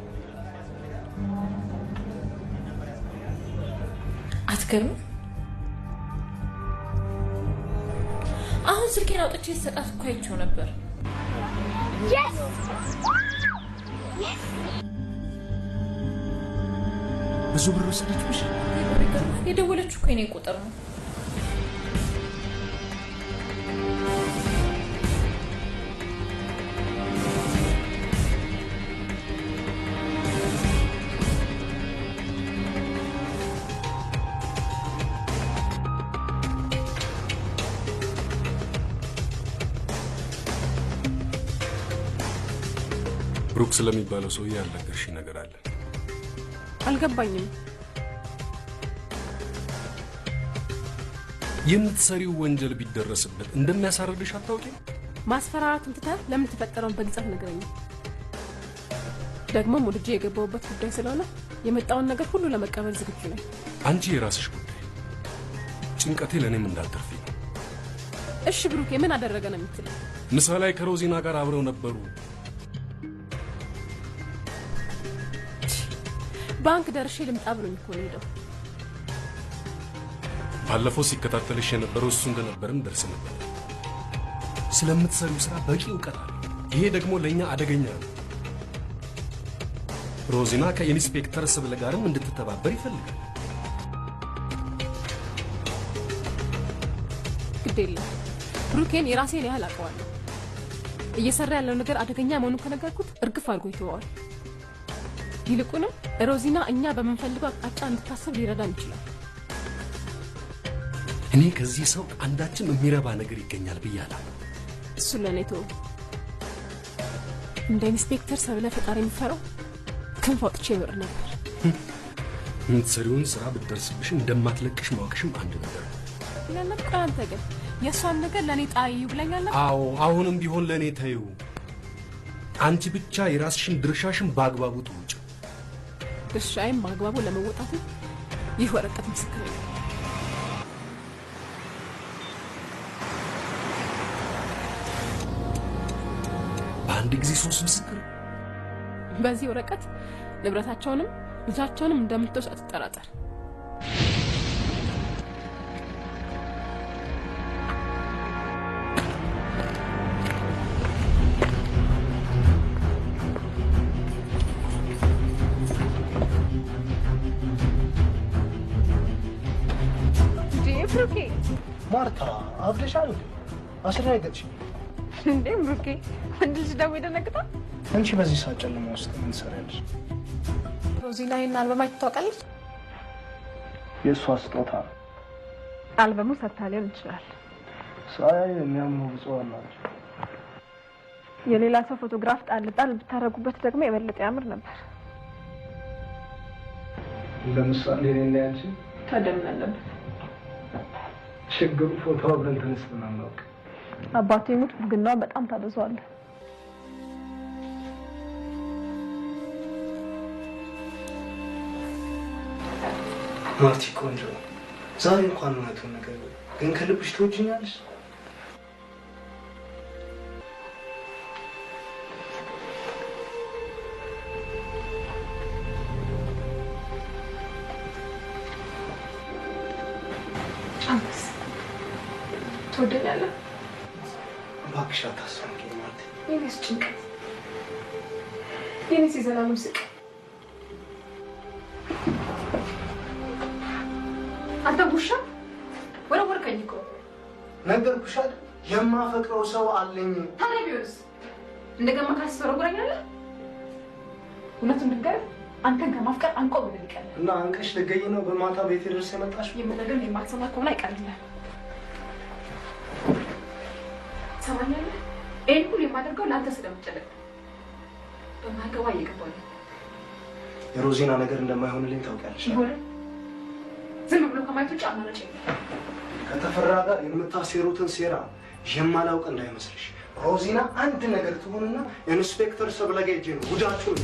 አትገርም? አሁን ስልኬን አውጥቼ ሰጣት እኮ አይቼው ነበር። ብዙ ብር ወሰደችሽ? የደወለችው እኮ የኔ ቁጥር ነው። ብሩክ ስለሚባለው ሰውዬ ያልነገርሽኝ ነገር አለ። አልገባኝም። የምትሰሪው ወንጀል ቢደረስበት እንደሚያሳርድሽ አታውቂም? ማስፈራራቱን ትተህ ለምን ተፈጠረውን በግልጽ አትነግረኝም? ደግሞ ሙልጄ የገባሁበት ጉዳይ ስለሆነ የመጣውን ነገር ሁሉ ለመቀበል ዝግጁ ነኝ። አንቺ የራስሽ ጉዳይ፣ ጭንቀቴ ለእኔም እንዳትርፊ። እሺ ብሩኬ ምን አደረገ ነው የምትለው? ምሳ ላይ ከሮዚና ጋር አብረው ነበሩ። ባንክ ደርሼ ልምጣ ብሎኝ እኮ ነው ሄደው። ባለፈው ሲከታተልሽ የነበረው እሱ እንደነበርም ደርሰንበት። ስለምትሰሪው ስራ በቂ እውቀት አለ። ይሄ ደግሞ ለእኛ አደገኛ ነው። ሮዚና ከኢንስፔክተር ሰብለ ጋርም እንድትተባበር ይፈልጋል። ግድ የለም ብሩኬን የራሴን ያህል አውቀዋለሁ። እየሰራ ያለው ነገር አደገኛ መሆኑን ከነገርኩት እርግፍ አድርጎ ይተዋል። ይልቁንም ሮዚና እኛ በምንፈልገው አቅጣጫ እንድታስብ ሊረዳን ይችላል። እኔ ከዚህ ሰው አንዳችም የሚረባ ነገር ይገኛል ብያለሁ። እሱ ለኔ ተው። እንደ ኢንስፔክተር ሰብለ ፈጣሪ የሚፈራው ክንፍ አውጥቼ ይበር ነበር። የምትሰሪውን ስራ ብትደርስብሽ እንደማትለቅሽ ማወቅሽም አንድ ነገር ነው። ለነቃ አንተ ግን የሷን ነገር ለኔ ጣዩ ብለኛል። አዎ አሁንም ቢሆን ለኔ ተዩ። አንቺ ብቻ የራስሽን ድርሻሽን በአግባቡ ተወጪ። ድርሻዬን በአግባቡ ለመወጣት ይህ ወረቀት ምስክር ነው። በአንድ ጊዜ 3 ምስክር። በዚህ ወረቀት ንብረታቸውንም ልጃቸውንም እንደምትወስድ አትጠራጠር። ብሩኬ ማርታ አብደሻል አስደነገጥሽ እንዴ? ብሩኬ ወንድ ልጅ ደግሞ ይደነግጣል። አንቺ በዚህ ሰዓት ጨለማ ውስጥ ምን ትሰሪያለሽ? ሮዚና ይሄን አልበም አይተህ ታውቃለች? የእሷ ስጦታ አልበሙ ሰጥታ ሊሆን ይችላል። ሳያይ የሚያምኑ ብፁዓን ናቸው። የሌላ ሰው ፎቶግራፍ ጣል ጣል ብታረጉበት ደግሞ የበለጠ ያምር ነበር። ለምሳሌ እኔና ያንቺ ታደምን አለበት። ችግሩ ፎቶ አብረን ተነስተን አናውቅ። አባቴ ሙት ብግናው በጣም ታበዛዋለህ። ማርቲ ቆንጆ ዛሬ እንኳን እውነቱን ነገር ግን ከልብሽ ትወጂኛለሽ? ትወደኛለህ? እባክሽ አታስጨንቂኝ ማርቲ። የኔስ ጭንቀት የኔስ የዘላለም ስቅ አንተ ውሻ ወረወርከኝ እኮ። ነገርኩሽ አይደል የማፈቅረው ሰው አለኝ። ታዲያ ቢሆንስ እንደገማ ካስወረወረኛለህ? እውነቱን ንገረኝ። አንተን ከማፍቀር አንቆ ምን ይቀር እና አንቀሽ ልገኝ ነው በማታ ቤት ድረስ የመጣሽው? የምነግርህን የማትሰማ ከሆነ አይቀርልህ። ሰማኛለህ? ይሄን ሁሉ የማደርገው ለአንተ ስለምጨነቅ በማገባ እየገባሁ ነው። የሮዚና ነገር እንደማይሆንልኝ ታውቂያለሽ። ይሆን ዝም ብሎ ከማየት ውጭ አማራጭ የለም። ከተፈራ ጋር የምታሴሩትን ሴራ የማላውቅ እንዳይመስልሽ። ሮዚና አንድ ነገር ትሆንና ኢንስፔክተር ሰብለ ጋር ሄጄ ነው ጉዳችሁን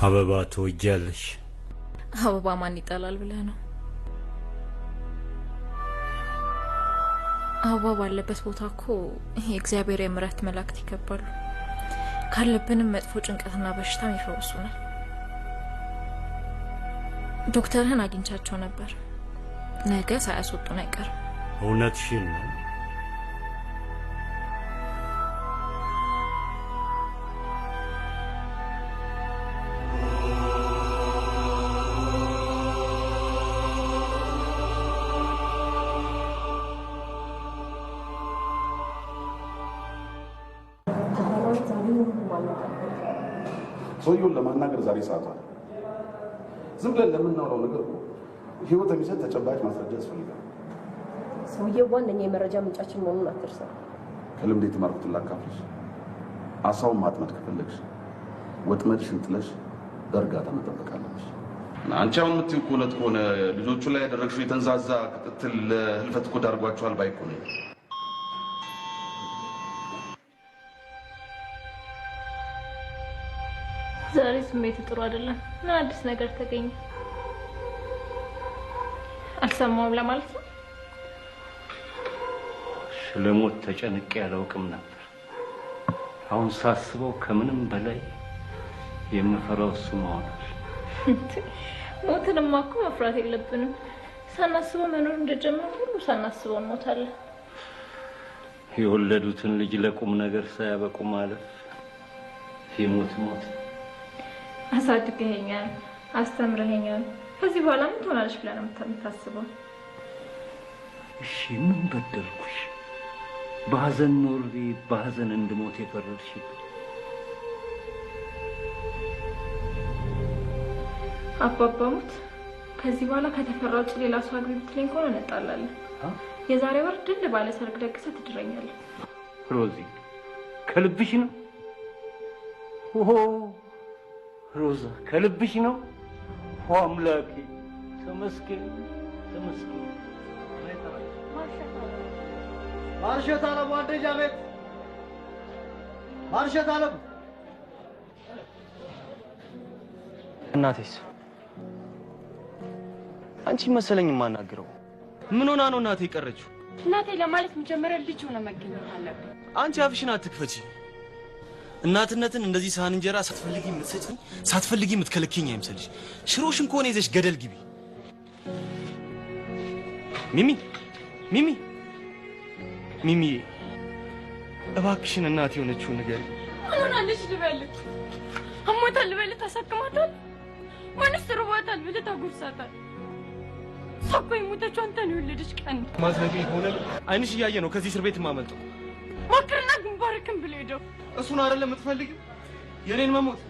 አበባ ትወጃለሽ? አበባ ማን ይጠላል ብለህ ነው? አበባ ባለበት ቦታ እኮ የእግዚአብሔር የምሕረት መላእክት ይገባሉ። ካለብንም መጥፎ ጭንቀትና በሽታም ይፈውሱናል። ዶክተርህን አግኝቻቸው ነበር። ነገ ሳያስወጡን አይቀርም። እውነትሽን ነው? ማልነበር። ሰውየውን ለማናገር ዛሬ ሰዓቷ ዝም ብለን ለምናወራው ነገር ህይወት የሚሰጥ ተጨባጭ ማስረጃ ያስፈልጋል። ሰውየው ዋነኛ የመረጃ ምንጫችን መሆኑን አትርሳ። ከልምድ የተማርኩትን ላካፍልሽ። አሳውን ማጥመድ ከፈለግሽ ወጥመድሽን ጥለሽ በእርጋታ መጠበቅ አለብሽ። አንቺ አሁን የምትይው እውነት ከሆነ ልጆቹ ላይ ያደረግሽው የተንዛዛ ክትትል ለህልፈት እኮ ዳርጓቸዋል ባይ እኮ ነኝ። ዛሬ ስሜት ጥሩ አይደለም። ምን አዲስ ነገር ተገኘ? አልሰማሁም ለማለት ነው። ስለሞት ተጨንቄ አላውቅም ነበር። አሁን ሳስበው ከምንም በላይ የምፈራው እሱ መሆኑን። ሞትንማ እኮ መፍራት የለብንም። ሳናስበው መኖር እንደጀመርን ሁሉ ሳናስበው እንሞታለን። የወለዱትን ልጅ ለቁም ነገር ሳያበቁ ማለፍ የሞት ሞት። አሳድገኸኛል፣ አስተምረኸኛል። ከዚህ በኋላ ምን ትሆናለሽ ብለህ ነው የምታስበው? እሺ ምን በደልኩሽ? በሐዘን ኖሬ በሐዘን እንድሞት የፈረድሽብኝ? አባባ ሞት ከዚህ በኋላ ከተፈራ ውጭ ሌላ ሰው አግቢ ብትለኝ ከሆነ እንጣላለን። የዛሬ ወር ድል ባለ ሰርግ ደግሰህ ትድረኛለህ። ሮዚ ከልብሽ ነው? ኦሆ ሮዛ ከልብሽ ነው? አምላኬ ተመስገን ተመስገን። ማርሸት አለሙ አንደኛ ቤት ማርሸት አለሙ። እናቴስ አንቺ መሰለኝ የማናግረው። ምን ሆና ነው እናቴ የቀረችው? እናቴ ለማለት መጀመሪያ ልጅ ሆነ መገኘት አለብን። አንቺ አፍሽን አትክፈቺ። እናትነትን እንደዚህ ሳህን እንጀራ ሳትፈልጊ የምትሰጪኝ ሳትፈልጊ የምትከለኪኝ አይምሰልሽ። ሽሮሽን ከሆነ ይዘሽ ገደል ግቢ። ሚሚ ሚሚ ሚሚ እባክሽን እናት የሆነችውን ንገሪ። ሆናለች ልበልህ? አሞታል ልበልህ? ታሳክማታል? ወይንስ ርቧታል ብለህ ታጎርሳታል? እሷ እኮ የሞተችው አንተን የወለደች ቀን ነው። ማትነግሪኝ ከሆነ አይንሽ እያየ ነው ከዚህ እስር ቤት የማመልጠው። ሞክርና ግንባርክን ብሎ ሄደው እሱን አይደለም የምትፈልጊው? የኔን መሞት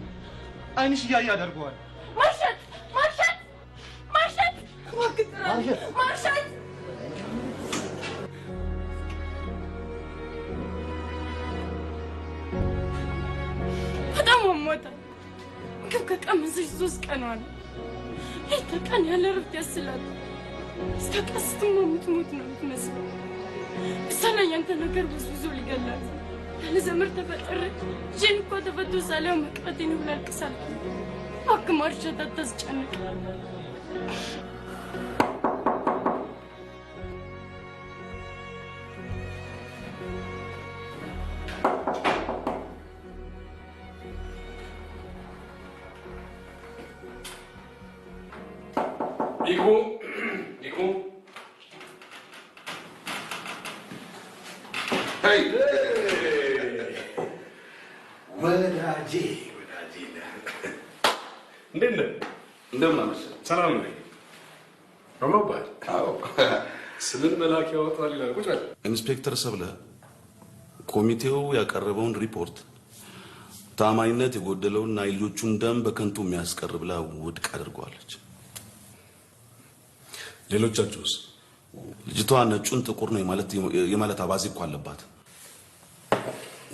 አይንሽ እያየ አደርገዋል። ማርሸት ማርሸት ማርሸት ማርሸት በጣም አሟታል። ምግብ ከቀመሰች 3 ቀኗ ነው። ሌት ተቀን ያለ እረፍት ያስላል። እስከ ቀስትማ የምትሞት ነው የምትመስለው። እሷ ላይ ያንተ ነገር ብዙ ሊገላት ያለ ዘመድ ተፈጠረ። ልጄን እኮ ተፈቶ ሳላየው መቅረቴ ነው ብላ አልቅሳለች። እባክህ ማርሸት አታስጨንቅ። Nico. Hey. ወዳጄ እንዴት ነህ? እንደምን አመሸህ? ሰላም ነኝ። ረመባል አዎ ስምን መላክ ያወጣል ይላል። ቁጭ በል። ኢንስፔክተር ሰብለ ኮሚቴው ያቀረበውን ሪፖርት ታማኝነት የጎደለውና የልጆቹን ደም በከንቱ የሚያስቀር ብላ ውድቅ አድርገዋለች። ሌሎቻችሁስ? ልጅቷ ነጩን ጥቁር ነው የማለት አባዜ እኮ አለባት።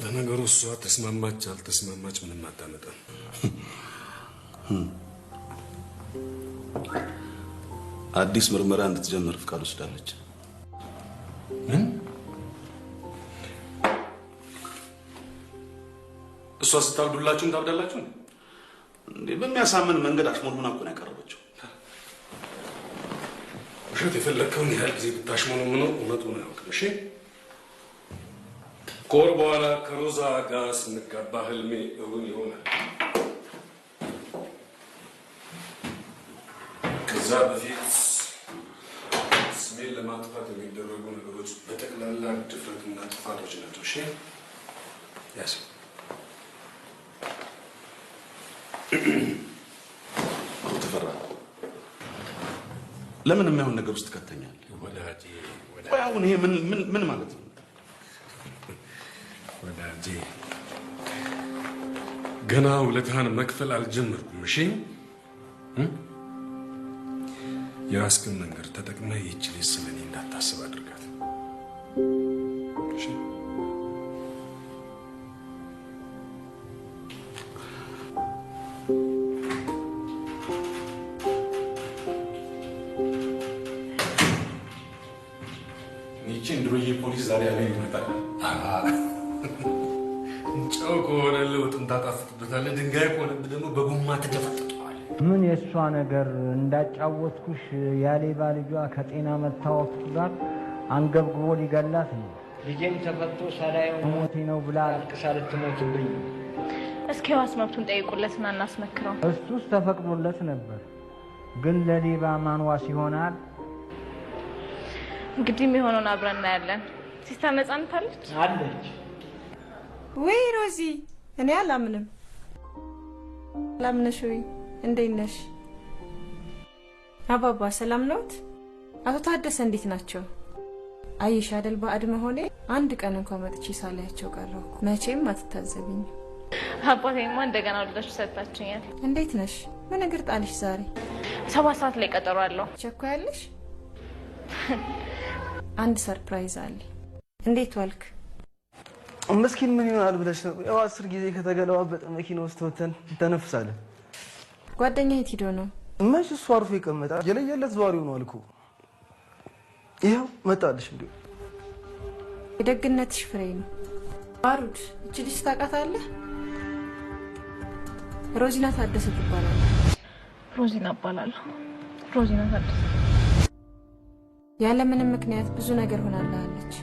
ለነገሩ እሷ ተስማማች አልተስማማች ምንም አታመጣም። አዲስ ምርመራ እንድትጀምር ፍቃድ ወስዳለች። ምን? እሷ ስታብዱላችሁን ታብዳላችሁ እንዴ? በሚያሳምን መንገድ አሽሞንሙና እኮ ነው ያቀረበችው። ውሸት የፈለግከውን ያህል ጊዜ ብታሽሞነሙኖ እውነቱን አያውቅም። እሺ ከወር በኋላ ከሮዛ ጋር ስንጋባ ህልሜ እውን ይሆናል። ከዛ በፊት ስሜን ለማጥፋት የሚደረጉ ነገሮች በጠቅላላ ድፍረትና ጥፋቶች ናቸው። እሺ ያስ ተፈራ ለምን የማይሆን ነገር ውስጥ ከተኛል? ወዳጄ ወይ አሁን ይሄ ምን ማለት ነው? ወዳጄ ገና ውለታህን መክፈል አልጀመርኩም። እሺ የራስህን መንገድ ተጠቅመህ ይህች ልጅ ስለኔ እንዳታስብ አድርጋት። እሺ ይህችን ድሮዬ ፖሊስ ዛሬ ያለኝ ይመጣል። ጨው ከሆነ ለውጥም ታጣፍጥበታለህ፣ ድንጋይ ከሆነብህ ደግሞ በጎማ ትደፈጥጠዋለህ። ምን የእሷ ነገር እንዳጫወትኩሽ ያሌባ ልጇ ከጤና መታወቅ ጋር አንገብግቦ ሊገላት ነው። ልጄም ተፈቶ ሳላየው ሞቴ ነው ብላ አልቅሳ ልትሞትብኝ። እስኪ ዋስ መብቱን ጠይቁለትና እናስመክረው። እሱስ ተፈቅዶለት ነበር፣ ግን ለሌባ ማን ዋስ ይሆናል? እንግዲህ የሚሆነውን አብረን እናያለን። ሲስተር ነጻነት አለች አለች። ወይ ሮዚ፣ እኔ አላምንም። አላምነሽ ወይ? እንዴት ነሽ? አባባ ሰላም ነዎት? አቶ ታደሰ እንዴት ናቸው? አይሽ አይደል ባዕድ መሆኔ አንድ ቀን እንኳን መጥቼ ሳላያቸው ቀረሁ። መቼም አትታዘብኝ። አባቴማ እንደገና ወልዳችሁ ሰጣችኛል። እንዴት ነሽ? ምን እግር ጣልሽ ዛሬ? 7 ሰዓት ላይ ቀጠሮ አለው። ቸኮያለሽ? አንድ ሰርፕራይዝ አለ። እንዴት ዋልክ? መስኪን ምን ይሆናል ብለሽ ነው? ያው 10 ጊዜ ከተገለባበጠ መኪና ውስጥ ወተን ተነፍሳለን። ጓደኛ የት ሄዶ ነው? መች እሱ አርፎ ይቀመጣል? የለየለት ዘዋሪው ነው አልኩ። ይኸው መጣልሽ። እንዴ የደግነትሽ ፍሬ ነው። ባሩድ እቺ ልጅ ታውቃታለህ? ሮዚና ታደሰ ትባላለች። ሮዚና እባላለሁ። ሮዚና ታደሰ ያለ ምንም ምክንያት ብዙ ነገር ሆናለች።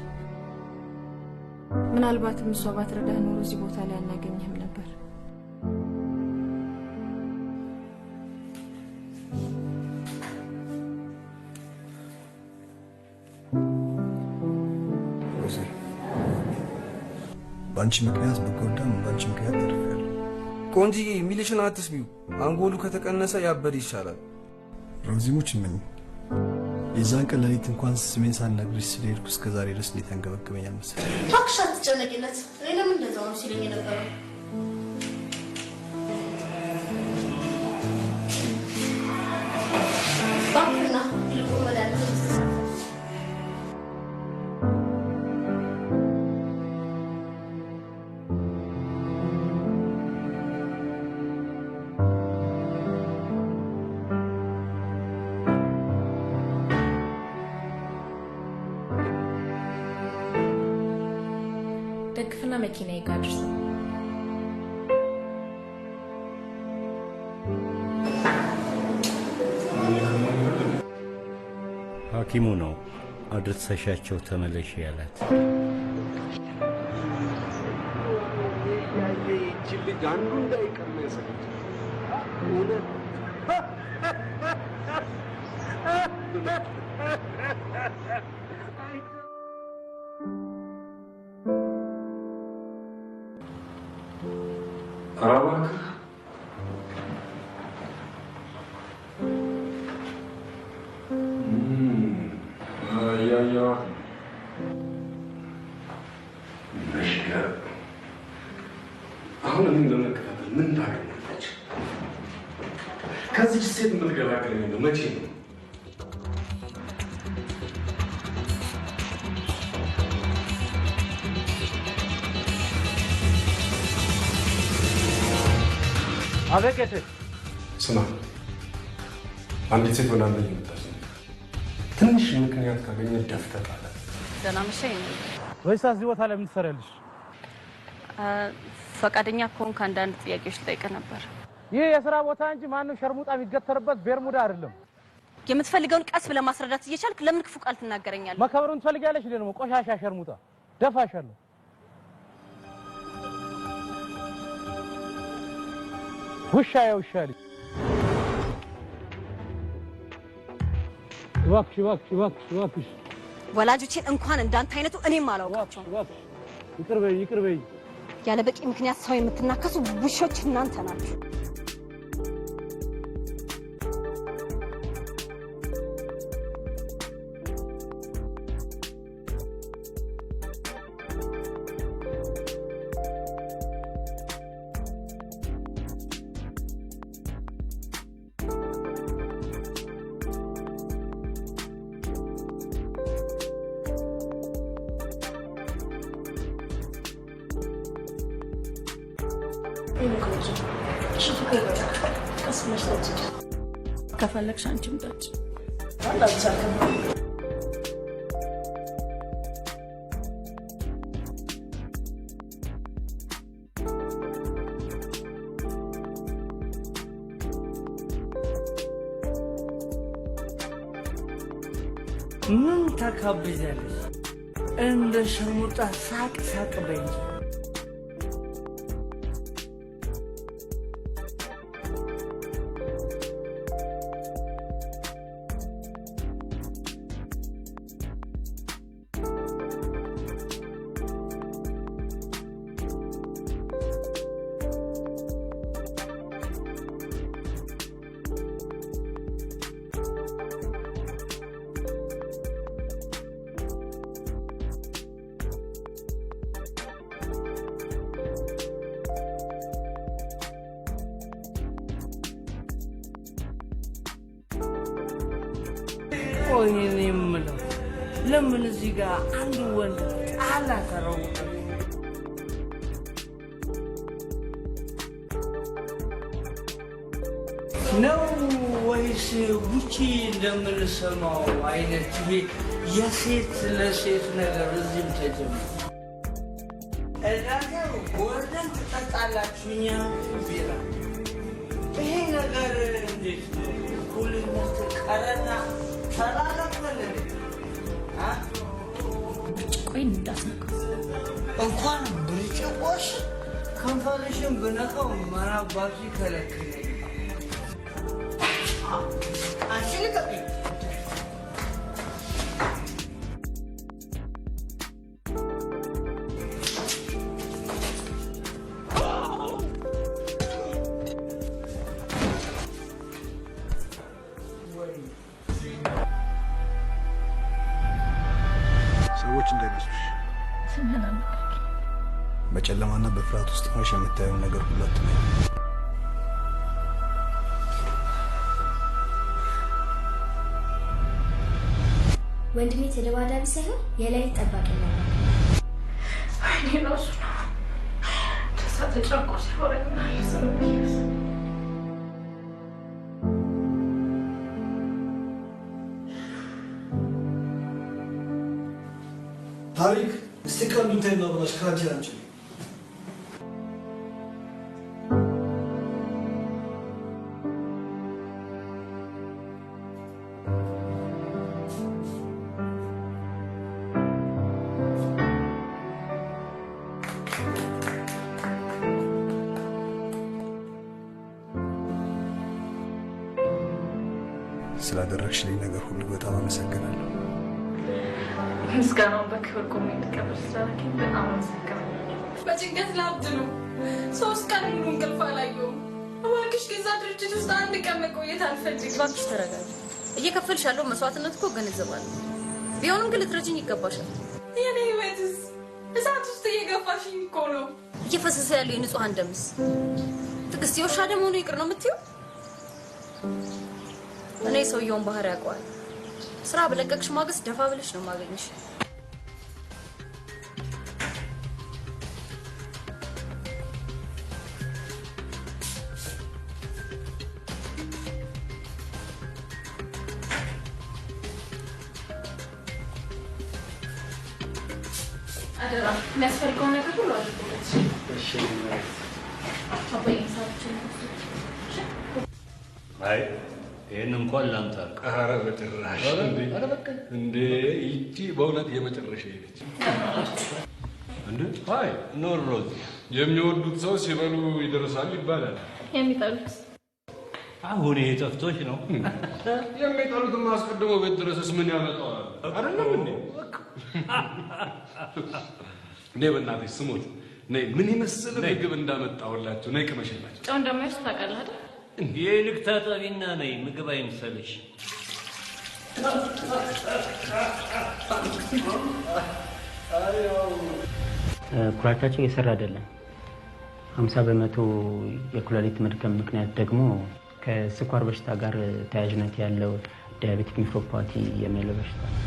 ምናልባትም እሷ ባትረዳህ ኖሮ እዚህ ቦታ ላይ አናገኝህም ነበር። ሮዚ፣ በአንቺ ምክንያት ብጎዳም በአንቺ ምክንያት ተርፌያለሁ። ቆንጂዬ ሚልሽን አትስቢው። አንጎሉ ከተቀነሰ ያበድ ይሻላል። ሮዚ ሙች ምን የዛን ቀን ሌሊት እንኳን ስሜን ሳልነግርሽ ስለሄድኩ እስከ ዛሬ ድረስ እንዴት አንገበገበኛል መሰለሽ። እባክሽ አትጨነቂለት። እኔ ለምን እንደዛው ነው ሲለኝ የነበረው። እባክህና ልቁን መድኃኒት ደግፍና መኪና ይጋድርስ። ሐኪሙ ነው አድርሰሻቸው ተመለሽ ያላት። ልጅ አንዱ እንዳይቀር ነው የሰለች እውነት አራባክ ያያ ነሽገር አሁን ምን ለመከታተል ምን ታገኛለች? ከዚህ ሴት የምትገላገለኝ ነው መቼ ነው? አበቄት ስማ፣ አንዲት ሴት ወደ አንተ እየመጣች ነው። ትንሽ ምክንያት ካገኘ ደፍተህ ጣላት። ደህና መሸኝ። ወይስ እዚህ ቦታ ላይ ምን ትሰሪያለሽ? ፈቃደኛ ከሆንክ አንዳንድ ጥያቄዎች ልጠይቅህ ነበር። ይህ የሥራ ቦታ እንጂ ማንም ሸርሙጣ የሚገተርበት ቤርሙዳ አይደለም። የምትፈልገውን ቀስ ብለህ ማስረዳት እየቻልክ ለምን ክፉ ቃል ትናገረኛለህ? መከበሩን ትፈልጊያለሽ? ደግሞ ቆሻሻ ሸርሙጣ ደፋሻለሁ። ውሻ የውሻ ልጅ። እባክሽ እባክሽ እባክሽ እባክሽ። ወላጆቼን እንኳን እንዳንተ አይነቱ እኔም አላውቃቸውም። ይቅር በይ ይቅር በይ። ያለ በቂ ምክንያት ሰው የምትናከሱ ውሾች እናንተ ናችሁ። ከፈለግሽ አንቺም ጠጪ። ምን ተካብጃለሽ? እንደ ሸሙጣ ሳቅ ሳቅ በይ እንጂ። ቆይ እኔ የምለው ለምን እዚህ ጋር አንድ ወንድ ጣላ ተረውጠ ነው ወይስ ጉቺ እንደምንሰማው አይነት የሴት ለሴት ነገር እዚህም ተጀመረ? እናንተ ወርደን ትጠጣላችሁ፣ እኛ ቢራ። ይሄ ነገር እንዴት ነው? እኩልነት ቀረና ተላለፈን። ቆይ እንዳትነካው። እንኳን ብርጭቆሽ ከንፈርሽን ብነካው ምን አባቱ ይከለክለኝ? አንቺ ልቀቂኝ። ሰዎች እንዳይመስሉሽ በጨለማና በፍርሃት ውስጥ ሆነሽ የምታየውን ነገር ሁሉ አትመኝ። ወንድሜ ተደባዳቢ ሳይሆን የላይ ጠባቂ ነው። እኔ ነው እሱ ነው ተጨንቆ ሲሆንና ታሪክ እስቲ ቀልዱን ተይና ብላሽ ከአንቺ አንቺ ስላደረግሽልኝ ነገር ሁሉ በጣም አመሰግናለሁ። ምስጋናውን በክብር ቆሜ እንድቀበል ስላደረግኝ በጣም አመሰግናለሁ። በጭንቀት ላብድ ነው። 3 ቀን ሙሉ እንቅልፍ አላየሁም። እባክሽ ገዛ ድርጅት ውስጥ አንድ ቀን መቆየት አልፈልግም። እባክሽ ተረጋጊ። እየከፈልሽ ያለው መስዋዕትነት እኮ እገነዘባለሁ። ቢሆንም ግን ልትረጂኝ ይገባሻል። የኔ ህይወትስ እሳት ውስጥ እየገፋሽኝ እኮ ነው። እየፈሰሰ ያለው የንጹሐን ደምስ ትዕግስት የውሻ ደም ሆኖ ይቅር ነው የምትይው? እኔ ሰውየውን ባህሪ ያውቀዋል። ስራ በለቀቅሽ ማግስት ደፋ ብለሽ ነው የማገኝሽ። አደራ የሚያስፈልገው ነገር ሁሉ አድርጎለት። እሺ አባዬ ሳብችን አይ ይህን እንኳን ላንተ ኧረ በጭራሽ እንዴ! ይቺ በእውነት የመጨረሻ ነች። እንዴ አይ ኖሮ የሚወዱት ሰው ሲበሉ ይደርሳል ይባላል። የሚጠሉት አሁን ይሄ ጠፍቶሽ ነው። የሚጠሉትም አስቀድሞ ቤት ድረስስ ምን ያመጣዋል? አይደለም እንዴ? ነይ በእናትሽ ስሞት ነይ። ምን ይመስል ምግብ እንዳመጣሁላችሁ ነይ ቅመሽላችሁ። ጨው እንደማይወስድ ታውቃለህ አይደል? የልክ ታጠቢና ነይ፣ ምግብ አይምሰልሽ። ኩላሊታችን እየሰራ አይደለም። 50 በመቶ የኩላሊት መድከም ምክንያት ደግሞ ከስኳር በሽታ ጋር ተያያዥነት ያለው ዲያቤቲክ ኒፍሮፓቲ የሚለው በሽታ ነው።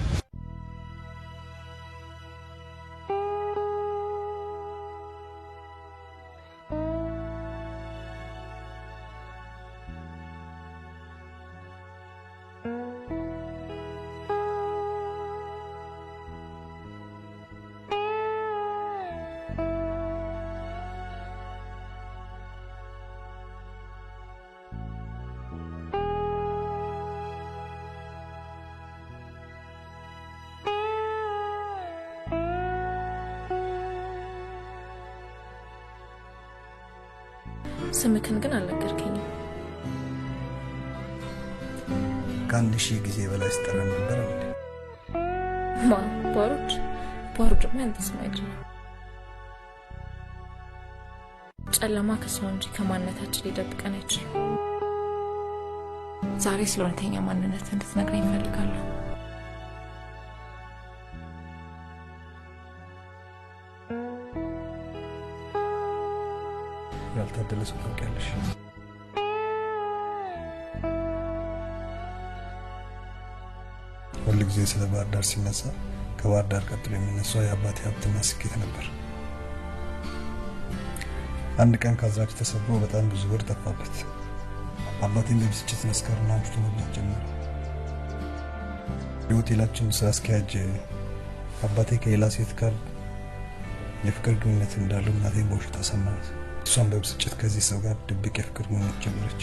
ስምክን ግን አልነገርከኝም። ከአንድ ሺህ ጊዜ በላይ ስጠራ ነበር እንዴ? ማ ባሩድ ያንተ ስም አይደለም። ጨለማ ከሰው እንጂ ከማንነታችን ሊደብቀን አይችልም። ዛሬ ስለ እውነተኛ ማንነት እንድትነግረኝ እፈልጋለሁ። ያልታደለ ሰው ታውቂያለሽ። ሁል ጊዜ ስለ ባህር ዳር ሲነሳ ከባህር ዳር ቀጥሎ የሚነሳው የአባቴ ሀብትና ስኬት ነበር። አንድ ቀን ካዛች ተሰብሮ በጣም ብዙ ብር ጠፋበት። አባቴን በብስጭት መስከርና አምሽቶ መብላት ጀመረ። የሆቴላችን ስራ አስኪያጅ አባቴ ከሌላ ሴት ጋር የፍቅር ግንኙነት እንዳለው እናቴን በውሸት አሰማት። እሷም በብስጭት ከዚህ ሰው ጋር ድብቅ የፍቅር ግንኙነት ጀመረች።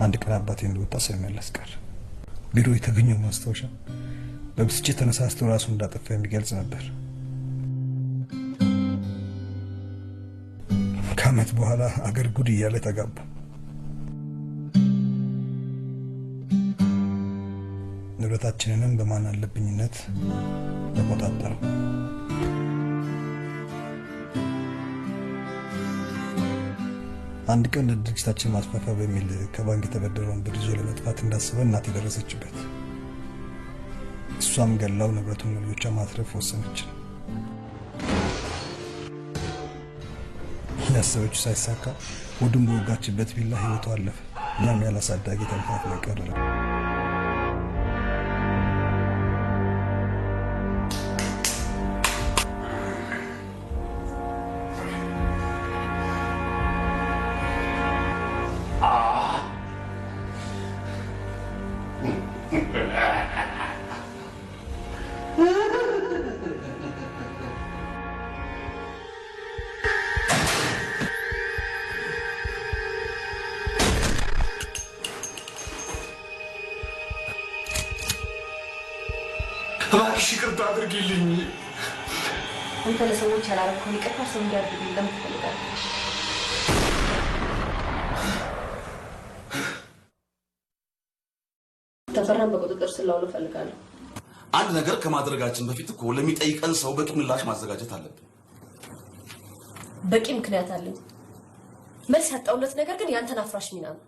አንድ ቀን አባቴ እንደወጣ ሳይመለስ ቀረ። ቢሮ የተገኘው ማስታወሻ በብስጭት ተነሳስቶ ራሱን እንዳጠፋ የሚገልጽ ነበር። ከዓመት በኋላ አገር ጉድ እያለ ተጋባ። ንብረታችንንም በማን አለብኝነት ተቆጣጠረው። አንድ ቀን ለድርጅታችን ማስፋፋያ በሚል ከባንክ የተበደረውን ብር ይዞ ለመጥፋት እንዳሰበ እናቴ ደረሰችበት። እሷም ገላው ንብረቱን ለልጆቿ ማትረፍ ወሰነች። ያሰበችው ሳይሳካ ሆዱን በወጋችበት ቢላ ህይወቱ አለፈ። እኛም ያላሳዳጊ ተንፋፍለን ቀረን። እባክሽ ይቅርታ አድርጊልኝ። አንተ ለሰዎች ያላረከውን ይቅርታ ሰው እንዲያደርግልኝ ለምን ትፈልጋለህ? ተፈራን በቁጥጥር ስር ላውለው እፈልጋለሁ። አንድ ነገር ከማድረጋችን በፊት እኮ ለሚጠይቀን ሰው በቂ ምላሽ ማዘጋጀት አለብን። በቂ ምክንያት አለኝ። መልስ ያጣውለት ነገር ግን ያንተን አፍራሽ ሚና ነው።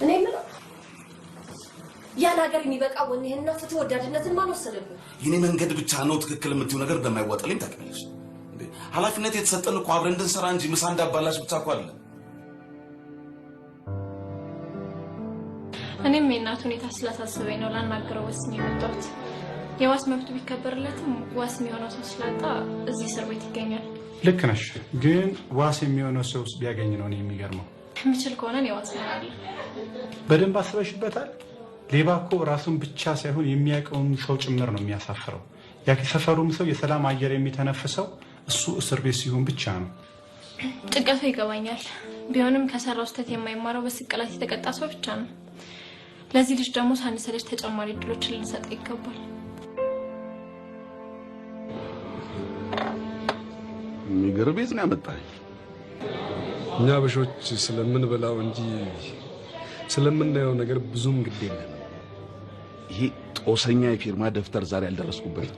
እኔ የምለው ያን ሀገር የሚበቃ ወኔህና ፍትህ ወዳድነትን ማን ወሰደብህ? የኔ መንገድ ብቻ ነው ትክክል የምትይው ነገር እንደማይዋጥልኝ ታውቂያለሽ። ኃላፊነት የተሰጠን እኮ አብረን እንድንሰራ እንጂ ምሳ እንዳባላሽ ብቻ እኮ አይደለም። እኔም የእናቱ ሁኔታ ስላሳሰበኝ ነው ላናገረው ወስኜ የመጣሁት። የዋስ መብቱ ቢከበርለትም ዋስ የሚሆነው ሰው ስላጣ እዚህ እስር ቤት ይገኛል። ልክ ነሽ፣ ግን ዋስ የሚሆነው ሰው ቢያገኝ ነው የሚገርመው። የምችል ከሆነ እኔ ዋስ እሆናለሁ። በደንብ አስበሽበታል? ሌባ እኮ ራሱን ብቻ ሳይሆን የሚያውቀውን ሰው ጭምር ነው የሚያሳፍረው። የሰፈሩም ሰው የሰላም አየር የሚተነፍሰው እሱ እስር ቤት ሲሆን ብቻ ነው። ጭንቀቱ ይገባኛል። ቢሆንም ከሰራው ስህተት የማይማረው በስቅላት የተቀጣ ሰው ብቻ ነው። ለዚህ ልጅ ደግሞ ሳንሰለች ተጨማሪ እድሎችን ልንሰጠው ይገባል። የሚገርም ቤት ነው ያመጣኝ። እኛ አበሾች ስለምንበላው እንጂ ስለምናየው ነገር ብዙም ግድ የለም። ይሄ ጦሰኛ የፊርማ ደፍተር ዛሬ ያልደረስኩበት።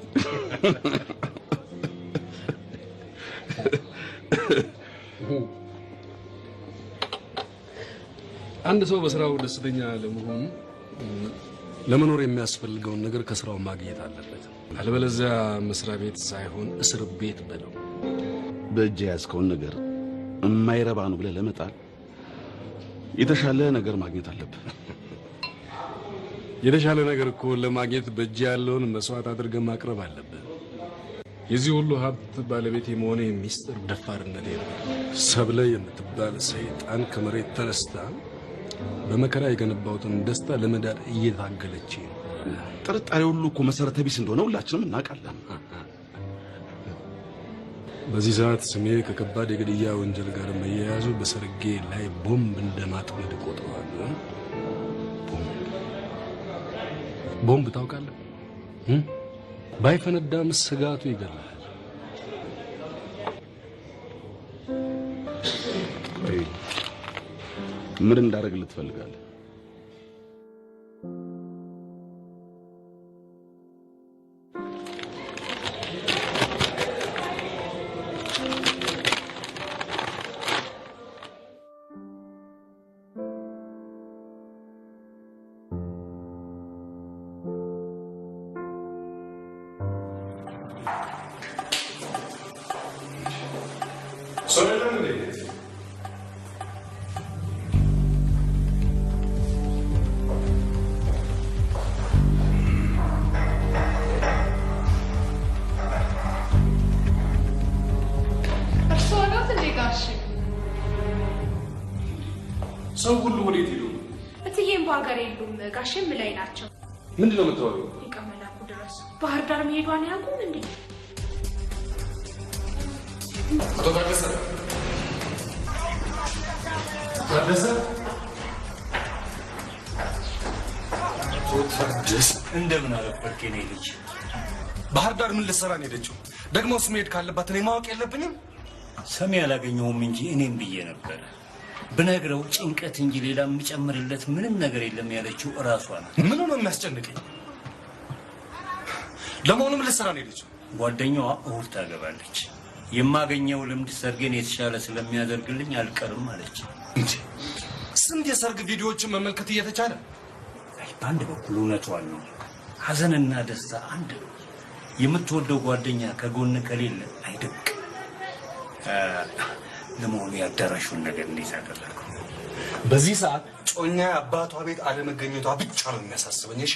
አንድ ሰው በስራው ደስተኛ ለመሆኑ ለመኖር የሚያስፈልገውን ነገር ከስራው ማግኘት አለበት። አለበለዚያ መስሪያ ቤት ሳይሆን እስር ቤት በለው። በእጅ ያዝከውን ነገር የማይረባ ነው ብለህ ለመጣል የተሻለ ነገር ማግኘት አለብህ። የተሻለ ነገር እኮ ለማግኘት በእጅ ያለውን መስዋዕት አድርገህ ማቅረብ አለብህ። የዚህ ሁሉ ሀብት ባለቤት የመሆነ ሚስጥር ደፋርነቴ ነው። ሰብለ የምትባል ሰይጣን ከመሬት ተነስታ በመከራ የገነባሁትን ደስታ ለመዳር እየታገለች ነው። ጥርጣሬ ሁሉ እኮ መሰረተ ቢስ እንደሆነ ሁላችንም እናውቃለን። በዚህ ሰዓት ስሜ ከከባድ የግድያ ወንጀል ጋር መያያዙ በሰርጌ ላይ ቦምብ እንደማጥመድ ቆጥረዋለሁ። ቦምብ ታውቃለህ? ባይፈነዳም ስጋቱ ይገላል። ምን እንዳደርግልህ ትፈልጋለህ? ሰው ሁሉ ወዴት ሄዱ? እትዬም በሀገር የሉም። ጋሼም ላይ ናቸው። ምንድን ነው የምታወሪው? ይቀመላኩ ድረስ ባህር ዳር መሄዷን ያውቁም እንዴ? አቶ ታደሰ ታደሰ እንደምን አረፈርክ የኔ ልጅ? ባህር ዳር ምን ልትሰራ ነው ሄደችው? ደግሞስ መሄድ ካለባት እኔ ማወቅ የለብኝም? ሰሚ አላገኘሁም እንጂ እኔም ብዬ ነበር። ብነግረው ጭንቀት እንጂ ሌላ የሚጨምርለት ምንም ነገር የለም ያለችው እራሷ ናት። ምኑ ነው የሚያስጨንቀኝ? ለመሆኑ ምን ልትሰራ ነው ሄደችው? ጓደኛዋ እሑድ ታገባለች። የማገኘው ልምድ ሰርጌን የተሻለ ስለሚያደርግልኝ አልቀርም አለች። ስንት የሰርግ ቪዲዮዎችን መመልከት እየተቻለ፣ በአንድ በኩል እውነቷን ነው። ሐዘንና ደስታ አንድ ነው። የምትወደው ጓደኛ ከጎን ከሌለ አይደንቅ። ለመሆኑ ያዳራሹን ነገር እንዴት አደረገው? በዚህ ሰዓት ጮኛ አባቷ ቤት አለመገኘቷ ብቻ ነው የሚያሳስበኝ። እሺ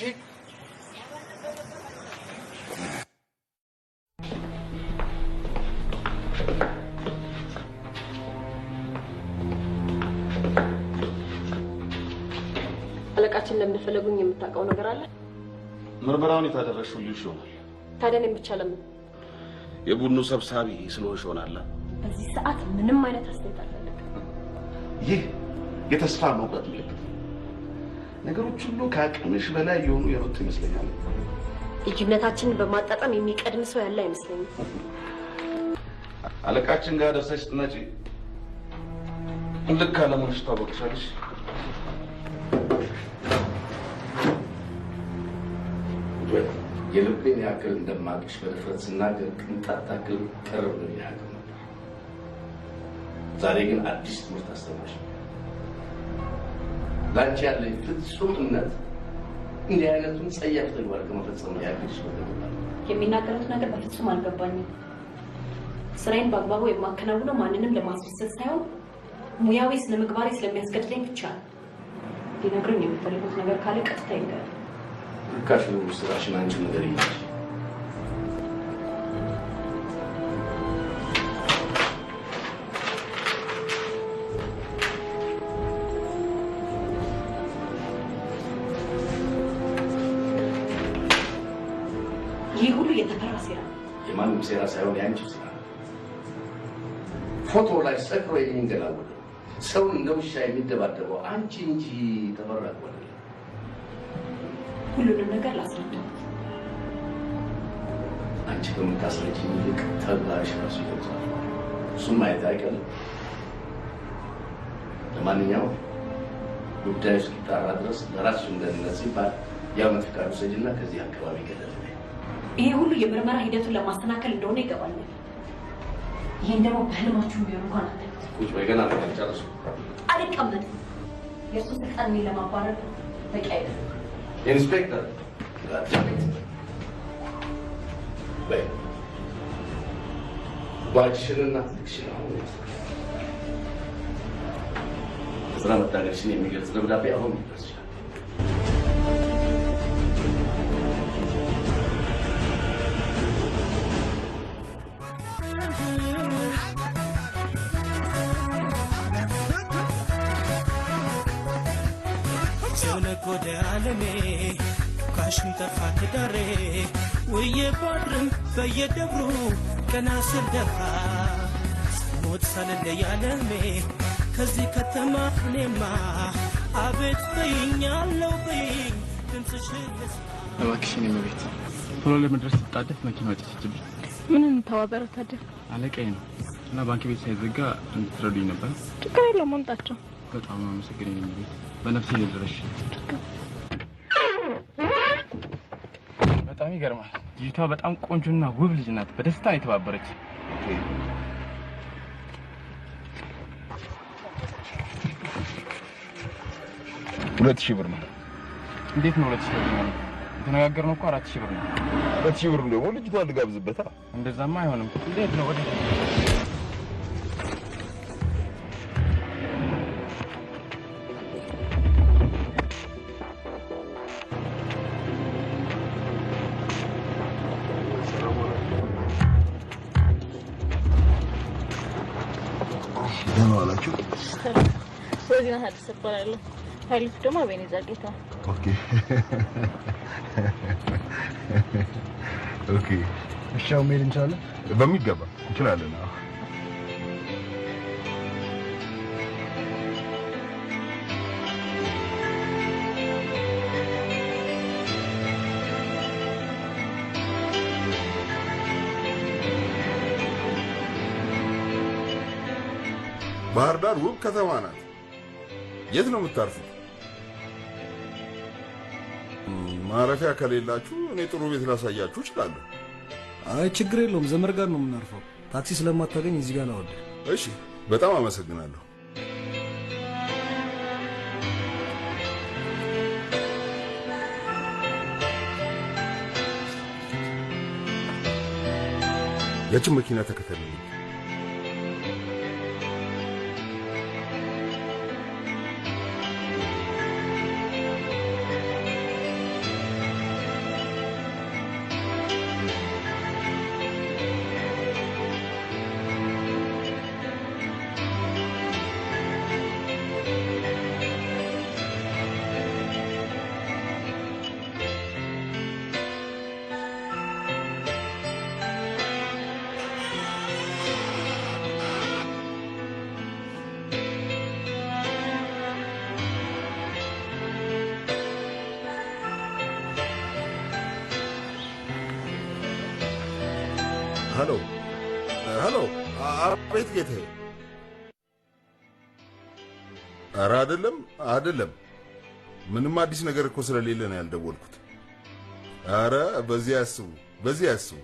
አለቃችን ለምን ፈለጉኝ የምታውቀው ነገር አለ? ምርመራውን የታደረሽው ልጅ ይሆናል። ታዲያ እኔም ብቻ ለምን? የቡድኑ ሰብሳቢ ስለሆንሽ ይሆናል። በዚህ ሰዓት ምንም አይነት አስተያየት አልፈልግም። ይህ የተስፋ መቁረጥ ምልክት። ነገሮች ሁሉ ከአቅምሽ በላይ የሆኑ የመጡ ይመስለኛል። ልጅነታችንን በማጣጣም የሚቀድም ሰው ያለ አይመስለኝም። አለቃችን ጋር ደርሰሽ ስትመጪ ልክ አለመሆንሽ ታወቅሻለሽ። የልቤን ያክል እንደማቅሽ በድፍረት ስናገር ቅንጣት ታክል ቅርብ ነው ያለው። ዛሬ ግን አዲስ ትምህርት አስተማርሽ። ላንቺ ያለኝ ፍጹም እምነት እንዲህ አይነቱን ጸያፍ ተግባር ከመፈጸም ያግድሽ በተባለ የሚናገሩት ነገር በፍጹም አልገባኝም። ስራዬን በአግባቡ የማከናውነው ማንንም ለማስደሰት ሳይሆን ሙያዊ ስነ ምግባሬ ስለሚያስገድደኝ ብቻ ነው። ሊነግሩኝ የሚፈልጉት ነገር ካለ ቀጥታ ይንገር። ርካሽ ነው ስራሽን አንቺ ነገር ይላል። ይህ ሁሉ የተፈራ ሴራ ነው። የማንም ሴራ ሳይሆን የአንቺ ሴራ ነው። ፎቶ ላይ ሰክሮ የሚንገላወደው ሰውን እንደ ውሻ የሚደባደበው አንቺ እንጂ ተፈራ አይደለም። ሁሉንም ነገር ላስረዳው። አንቺ ከምታስረጂኝ ይልቅ ተግባርሽ ራሱ ይገልጻል። እሱም ማየት አይቀርም። ለማንኛውም ጉዳዩ እስኪጣራ ድረስ ለራስሽ ደህንነት ሲባል የዓመት ፍቃድ ውሰጂና ከዚህ አካባቢ ገደል ነይ። ይሄ ሁሉ የምርመራ ሂደቱን ለማስተካከል እንደሆነ ይገባኛል። ይሄን ደግሞ በህልማችሁ ቢሆን እንኳን አለ ቁጭ በይ፣ ገና ጨርሱ። አልቀመጥም። የእሱ ስልጣን እኔን ለማባረር በቂ አይደለም። ኢንስፔክተር በይ ባልሽንና ልክሽን አሁን ስራ መታገርሽን የሚገልጽ ደብዳቤ አሁን ይደርስሻል። የነጎደ ዓለሜ ካሽን ጠፋ ትዳሬ ውዬ ባድርም በየደብሩ ቀና ስልደፋ ሞት ሳልለይ ዓለሜ ከዚህ ከተማ እኔማ አቤት በይኛለው በይኝ ድምፅሽ እባክሽን የመቤት ቶሎ ለመድረስ ስጣደፍ መኪና ወጥችብኝ ምን እንተባበረው ታዲያ? አለቃዬ ነው እና ባንክ ቤት ሳይዘጋ እንድትረዱኝ ነበር። ችግር የለውም መምጣቸው። በጣም አመሰግናለሁ የመቤት በነፍሴ ልድረሽ። በጣም ይገርማል። ልጅቷ በጣም ቆንጆና ውብ ልጅ ናት። በደስታ ነው የተባበረች። ሁለት ሺህ ብር ነው። እንዴት ነው 2000 ብር ነው? የተነጋገርነው እኮ 4000 ብር ነው። 2000 ብር ደግሞ ልጅቷን ልጋብዝበታ። እንደዛማ አይሆንም። እንዴት ነው ወደ ደህና ዋላችሁ። ወዲና ሀዲስ እባላለሁ። ኃይሉ ደግሞ አቤኔዘር ጌታ። ኦኬ ኦኬ። እሺ አሁን መሄድ እንችላለን? በሚገባ እንችላለን። ባህር ዳር ውብ ከተማ ናት። የት ነው የምታርፉት? ማረፊያ ከሌላችሁ እኔ ጥሩ ቤት ላሳያችሁ እችላለሁ። አይ ችግር የለውም፣ ዘመድ ጋር ነው የምናርፈው። ታክሲ ስለማታገኝ እዚህ ጋር ላወርድ። እሺ፣ በጣም አመሰግናለሁ። ያችን መኪና ተከተለኝ። ሄሎ ሄሎ፣ አቤት ጌታዬ። ኧረ አይደለም አይደለም፣ ምንም አዲስ ነገር እኮ ስለሌለ ነው ያልደወልኩት። ኧረ በዚህ ያስቡ፣ በዚህ ያስቡ።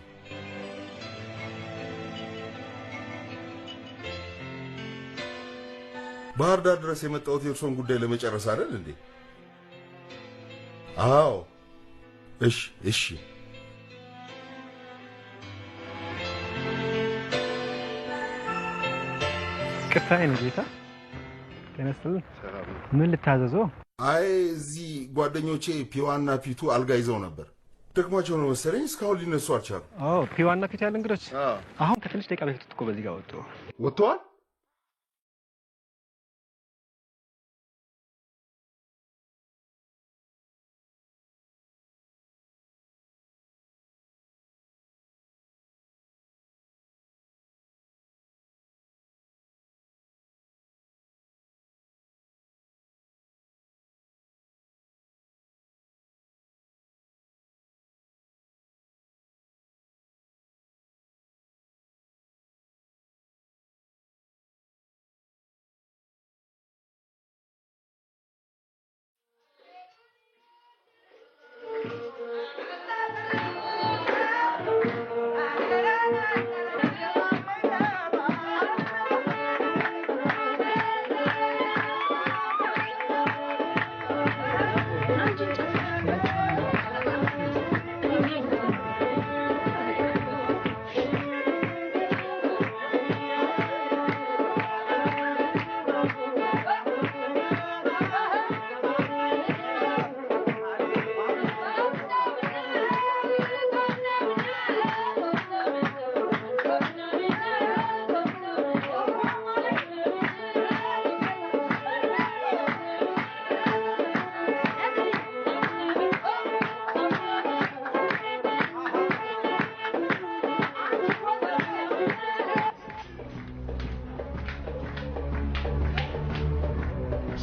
ባህር ዳር ድረስ የመጣሁት የእርሶን ጉዳይ ለመጨረስ አይደል እንዴ? አዎ። እሺ እሺ። ቅርታዬን ጌታ ተነስተው ምን ልታዘዘው? አይ እዚህ ጓደኞቼ ፒዋና ፒቱ አልጋ ይዘው ነበር። ደክሟቸው ነው መሰለኝ እስካሁን ሊነሱ አልቻሉ። ፒዋና ፒቱ ያለ እንግዶች አሁን ከትንሽ ደቂቃ በፊት እኮ በዚህ ጋር ወጥተዋል።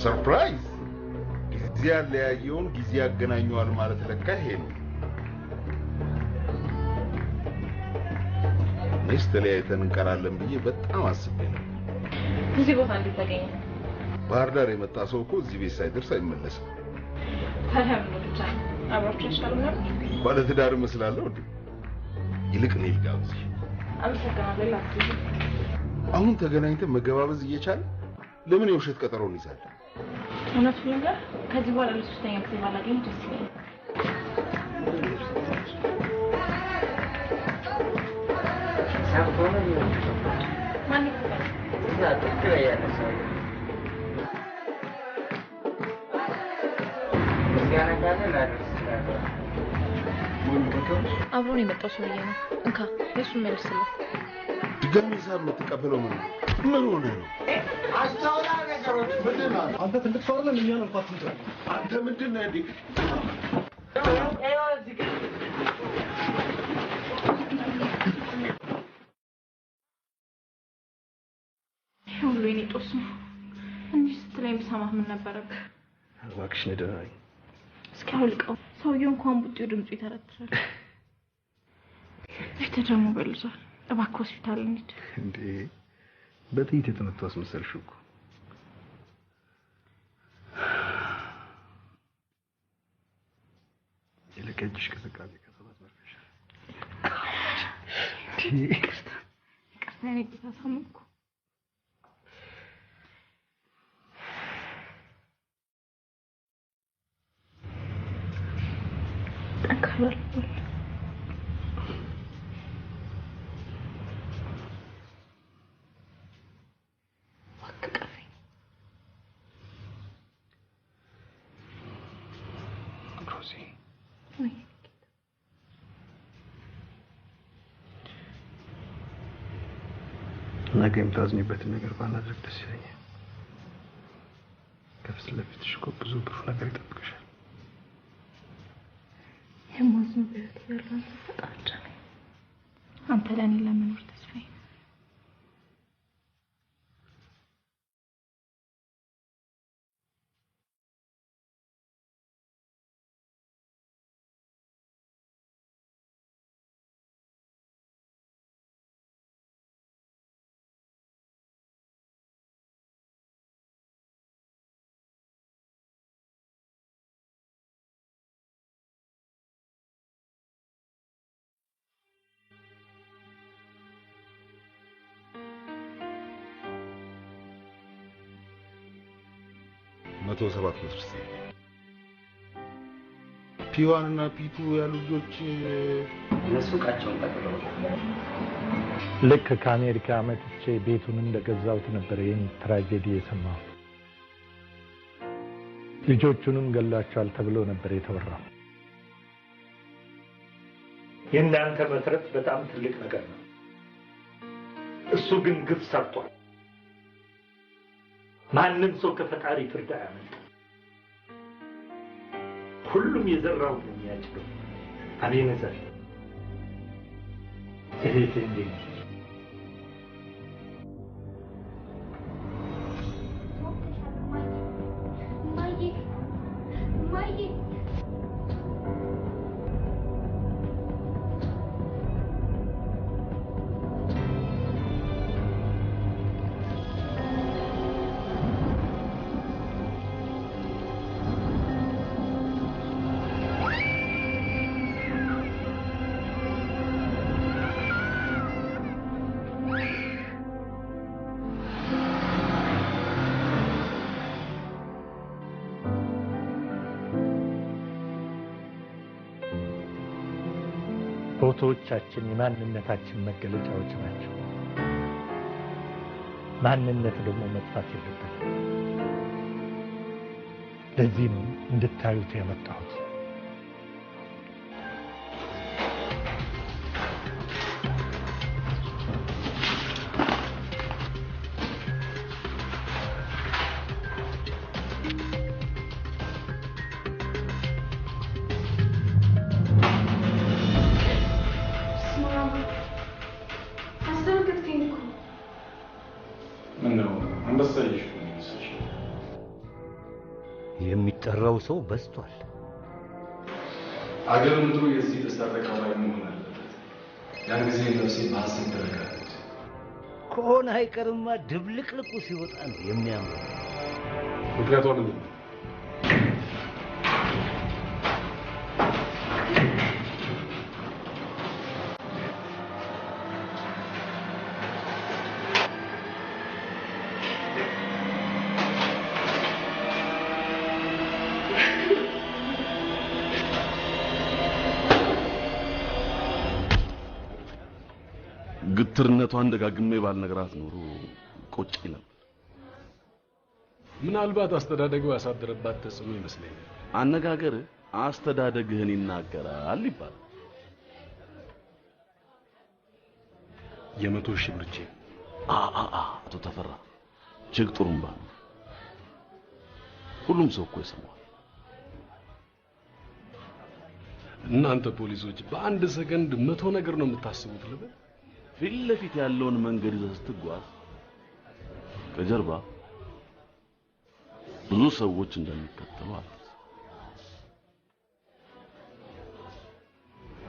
ሰርፕራይዝ ጊዜ ያለያየውን ጊዜ ያገናኘዋል ማለት ለካ ይሄ ነው። እኔስ ተለያይተን እንቀራለን ብዬ በጣም አስቤ ነው። እዚህ ቦታ እንዴት ተገኘ? ባህር ዳር የመጣ ሰው እኮ እዚህ ቤት ሳይደርስ አይመለስም። ታዲያ ምን ብቻ አብራችሁ ይሻላል ነበር? ባለትዳር እመስላለሁ እንዴ? ይልቅ እኔ ልጋብዝሽ። አመሰግናለሁ። ላክልኝ። አሁን ተገናኝተን መገባበዝ እየቻለ ለምን የውሸት ቀጠሮ እንይዛለን? እውነቱን ነገር ከዚህ በኋላ ለሶስተኛ ጊዜ ባላገኝ ደስ ይለኛል። ማን ይፈታል? አብሮን የመጣው ሰውዬ ነው። እንካ የእሱን መልስልህ። ድጋሚ ሂሳብ የምትቀበለው ምን ሆነ ነው? አስተውላ ነገሮች ምንድን ነው? አንተ ትልቅ ሰው አይደለም እኛን እንኳን ትምጣ። አንተ ምንድን ነህ እንዴ? ሁሉ የኔ ጦስ ነው። እንዲህ ስትለኝ ብሰማህ ምን ነበረብህ? እባክሽ ደህና ነኝ። እስኪ አውልቀው። ሰውዬው እንኳን ቡጢው ድምፁ ይተረትራል። ፊትህ ደግሞ በልዟል። እባክህ ሆስፒታል እንሂድ። እንዴ በጥይት የተመቱ አስመሰልሽው እኮ። ይልቅ እጅሽ ቅዝቃዜ ከተባት መርፈሻ። ይቅርታ የኔ ጌታ ሳምንኩ። ጠንካራ ነገ የምታዝኝበትን ነገር ባናደርግ ደስ ይለኛል። ከፊት ለፊትሽ እኮ ብዙ ብሩ ነገር ይጠብቅሻል። የማዝነው በህይወት ያለው አንተ ፈጣሪ ነህ። አንተ ለእኔ ለመኖር ተስፋዬ ነህ። መቶ ሰባት ብር ፒዋን እና ፒቱ ያሉ ልጆች እነሱ ቃቸውን ቀጥለው ልክ ከአሜሪካ መጥቼ ቤቱን እንደገዛሁት ነበር ይህን ትራጀዲ የሰማሁት። ልጆቹንም ገላቸዋል ተብሎ ነበር የተወራው። የእናንተ መትረፍ በጣም ትልቅ ነገር ነው። እሱ ግን ግፍ ሰርቷል። ማንም ሰው ከፈጣሪ ፍርድ አያመልጥም። ሁሉም የዘራውን ነው የሚያጭደው። አቤነዘር እህቴ እንዴት ነች? ፎቶዎቻችን የማንነታችን መገለጫዎች ናቸው። ማንነት ደግሞ መጥፋት የለበትም። ለዚህ ነው እንድታዩት ያመጣሁት። የሚጠራው ሰው በዝቷል። አገር ምድሩ የዚህ ደስታ ተካፋይ መሆን አለበት። ያን ጊዜ ነፍሴ በሐሴት ትረካለች። ከሆነ አይቀርማ ድብልቅልቁ ሲወጣ ነው የሚያምረው። ምክንያቷ ምንድን ነው? ግትርነቷን ደጋግሜ ባልነግራት ኖሮ ቆጨኝ ነበር። ምናልባት አስተዳደጉ ያሳደረባት ተጽዕኖ ይመስለኛል። አነጋገር አስተዳደግህን ይናገራል ይባላል። የ100 ሺህ ብር ቼክ አቶ ተፈራ ቼክ ጥሩምባ ነው። ሁሉም ሰው እኮ ይሰማዋል። እናንተ ፖሊሶች በአንድ ሰከንድ 100 ነገር ነው የምታስቡት ልበል? ፊት ለፊት ያለውን መንገድ ይዘህ ስትጓዝ ከጀርባ ብዙ ሰዎች እንደሚከተሉ አለ።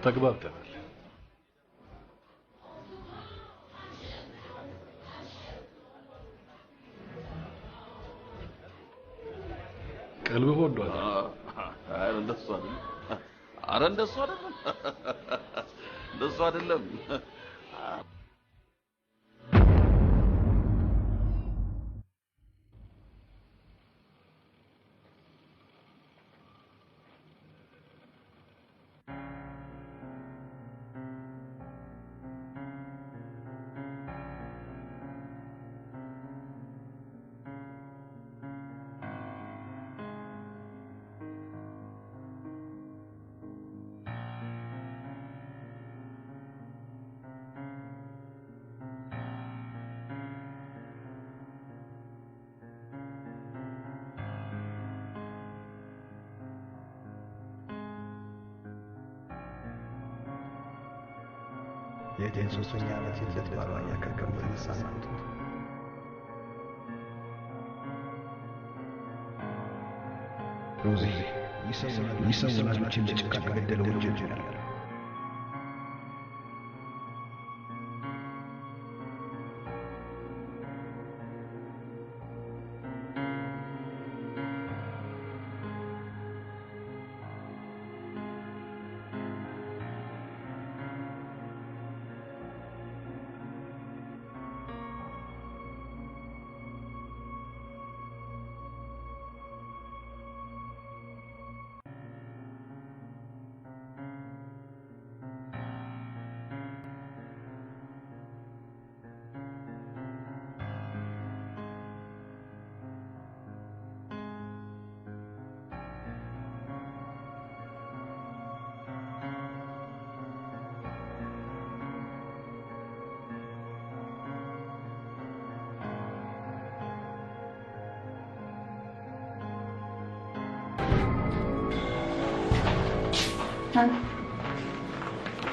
ተግባብተናል። ቀልብህ ወዷል። አረ እንደሱ አይደለም። አረ እንደሱ አይደለም። እንደሱ አይደለም። የቴን 3ኛ ዓመት የልደት በዓሏን እያከበርን በተነሳንበት ሮዚ ይሰው ወላጆችን በጭካኔ የገደለ ወንጀል ነው።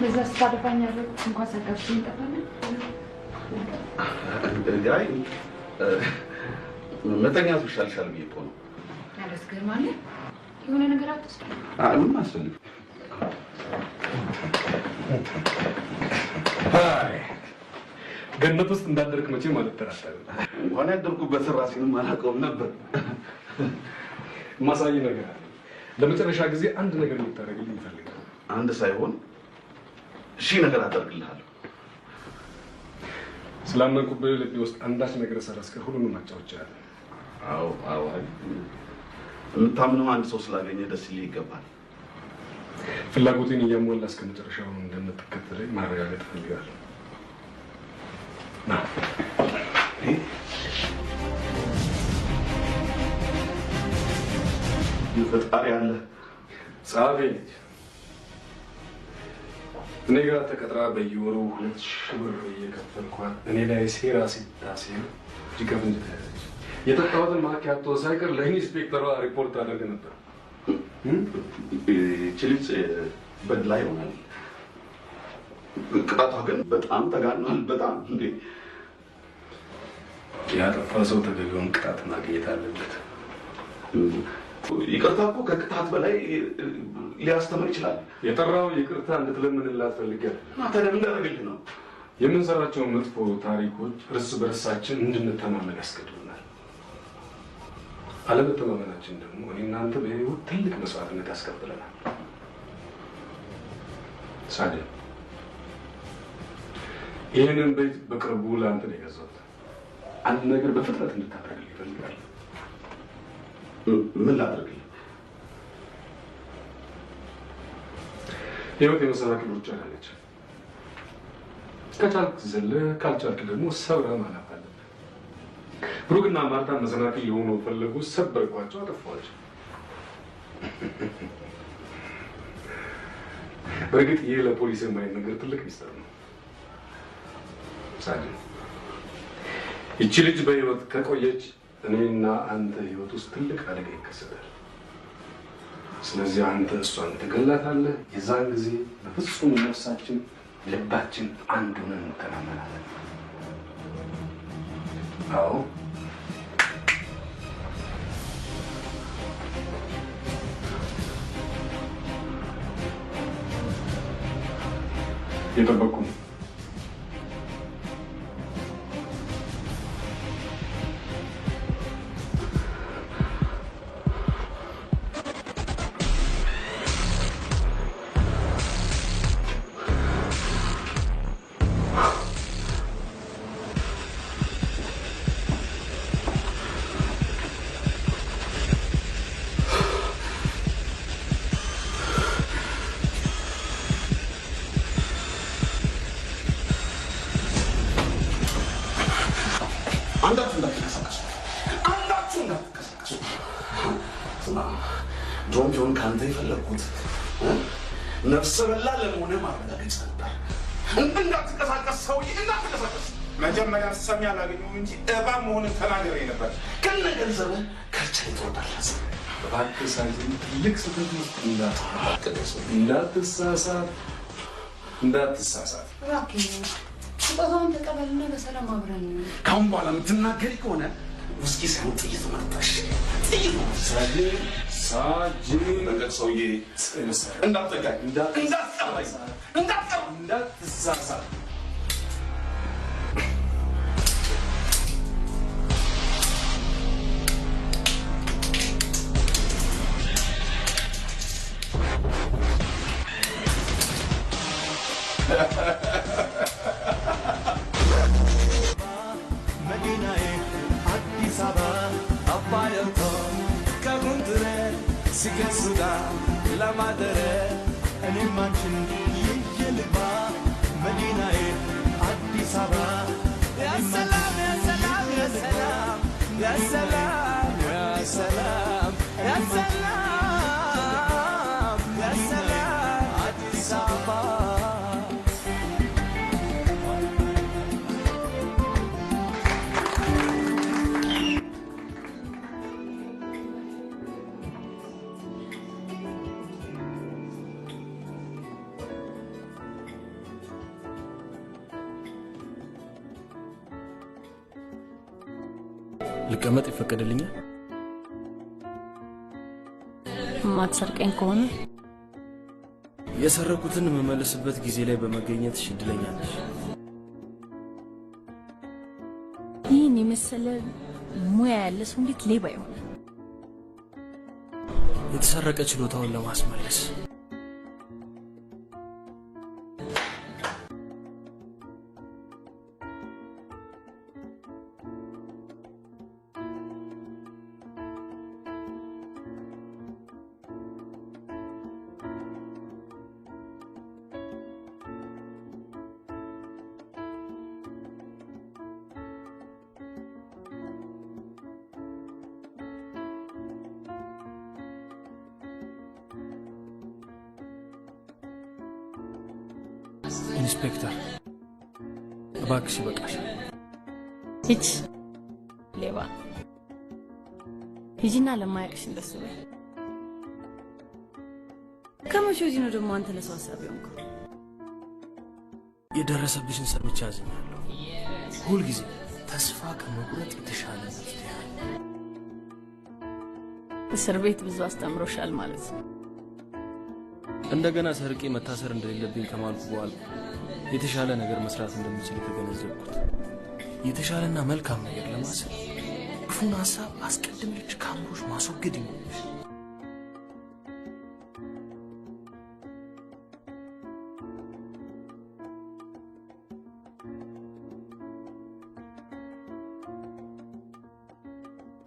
ለዛ ስታደፋኝ ያለኩት እንኳን ሳጋብኝ ጠፋለ። አይ መተኛቱ ይሻልሻል ብዬ እኮ ነው። ያለስገርማለ የሆነ ነገር አትስጥ። ምን ማስፈልግ? አይ ገነት ውስጥ እንዳደርክ መቼ ማለት ተራታለ። እንኳን ያደርኩበት ራሴንም አላውቀውም ነበር። ማሳይ ነገር አለ። ለመጨረሻ ጊዜ አንድ ነገር እንድታደርግልኝ እፈልጋለሁ። አንድ ሳይሆን ሺህ ነገር አደርግልሃለሁ። ስላመንኩብህ ልቤ ውስጥ አንዳች ነገር ሳላስቀር ሁሉንም አጫውቻለሁ። አዎ የምታምነው አንድ ሰው ስላገኘ ደስ ይልህ ይገባል። ፍላጎቴን እያሟላ እስከ መጨረሻው እንደምትከተለኝ ማረጋገጥ እፈልጋለሁ። ና ፈጣሪ አለ። ጸሐፊ ነች። እኔ ጋር ተቀጥራ በየወሩ 2,000 ብር እየከፈልኳት እኔ ላይ ሴራ ሲታሴር እጅ ከፍንጅ ተያዘች። የጠጣሁትን ማኪያቶ ሳይቀር ለኢንስፔክተሯ ሪፖርት አደርግ ነበር። ይህች ልጅ በድላ ይሆናል። ቅጣቷ ግን በጣም ተጋኗል። በጣም እንዴ! ያጠፋ ሰው ተገቢውን ቅጣት ማግኘት አለበት። ይቅርታ እኮ ከቅጣት በላይ ሊያስተምር ይችላል። የጠራው ይቅርታ እንድትለምንላት ፈልጋለሁ። ታዲያ ምን ላደርግልህ ነው? የምንሰራቸው መጥፎ ታሪኮች እርስ በርሳችን እንድንተማመን ያስገድሉናል። አለመተማመናችን ደግሞ እኔ እናንተ በህይወት ትልቅ መስዋዕትነት ያስከፍለናል። ሳዲያ ይህንን ቤት በቅርቡ ለአንተ ነው የገዛሁት። አንድ ነገር በፍጥነት እንድታደርግልኝ እፈልጋለሁ። ምን ላደርግልህ? ህይወት የመሰናክል ሩጫ አለች። ከቻልክ ዘለህ፣ ካልቻልክ ደግሞ ሰብረህ ማለፍ አለብህ። ብሩክና ማርታ መሰናክል የሆኑ ፈለጉ፣ ሰበርኳቸው፣ አጠፋኋቸው። በእርግጥ ይህ ለፖሊስ የማይነገር ትልቅ ሚስጥር ነው። ሳዲ፣ ይቺ ልጅ በህይወት ከቆየች እኔና አንተ ህይወት ውስጥ ትልቅ አደጋ ይከሰታል። ስለዚህ አንተ እሷን ትገላታለህ። የዛን ጊዜ በፍጹም ነፍሳችን ልባችን አንድ ሆነን እንተማመናለን። አዎ የጠበቁ ነው። አንዳችሁ እንዳትንቀሳቀሱ፣ አንዳችሁ እንዳትንቀሳቀሱ። ስማ፣ ድሮም ቢሆን ከአንተ የፈለግኩት ነፍሰ በላ ለመሆነ ማረጋገጫ ነበር። እንዳትንቀሳቀስ ሰውዬ፣ እንዳትንቀሳቀስ። መጀመሪያ ሰሚ አላገኘሁም እንጂ እባብ መሆንን ተናግሬ ነበር። ከነ ገንዘብህ ከርቻይ ትወጣለህ። እባክህ ሳይሆን ትልቅ ስህተት ውስጥ እንዳትሳሳት፣ እንዳትሳሳት። እባክህ ስጦታውን ተቀበልና በሰላም አብረን። ካሁን በኋላ የምትናገሪ ከሆነ ውስኪ ሳይሆን ጥይት መርጠሽ ጥይት ሳጂ ሳጂ ነገር ሰውዬ እንዳትጠጋኝ፣ እንዳትጠራኝ፣ እንዳትሳሳት። መዲናዬ አዲስ አበባ አባየቶ ከጉንትሬ ሲገሱዳ ለማደረ እኔም አንቺን ይዤ ልግባ መዲናዬ አዲስ አበባ ያሰላም ያሰላም ያሰላም ያሰላም ያሰላም ያሰላም ያሰላም አዲስ አበባ ልቀመጥ ይፈቀድልኛል? ማትሰርቀኝ ከሆነ የሰረኩትን የምመልስበት ጊዜ ላይ በመገኘት እድለኛ ነሽ። ይህን የመሰለ ሙያ ያለ ሰው እንዴት ሌባ ይሆናል? የተሰረቀ ችሎታውን ለማስመለስ ኢንስፔክተር እባክሽ ይበቃሻል። ሂጂ ሌባ፣ ሂጂና ለማያውቅሽ እንደሱ በይ። ከመቼ ወዲህ ነው ደግሞ አንተ ለሰው ሀሳቢ ሆንኩ? የደረሰብሽን ሰምቼ አዝኛለሁ። ሁልጊዜ ተስፋ ከመቁረጥ የተሻለ መፍትሄ አለ። እስር ቤት ብዙ አስተምሮሻል ማለት ነው። እንደገና ሰርቄ መታሰር እንደሌለብኝ ከማልኩ በኋላ የተሻለ ነገር መስራት እንደምችል የተገነዘብኩት የተሻለና መልካም ነገር ለማሰብ ክፉን ሀሳብ አስቀድመሽ ከአእምሮሽ ማስወገድ ይኖርሽ።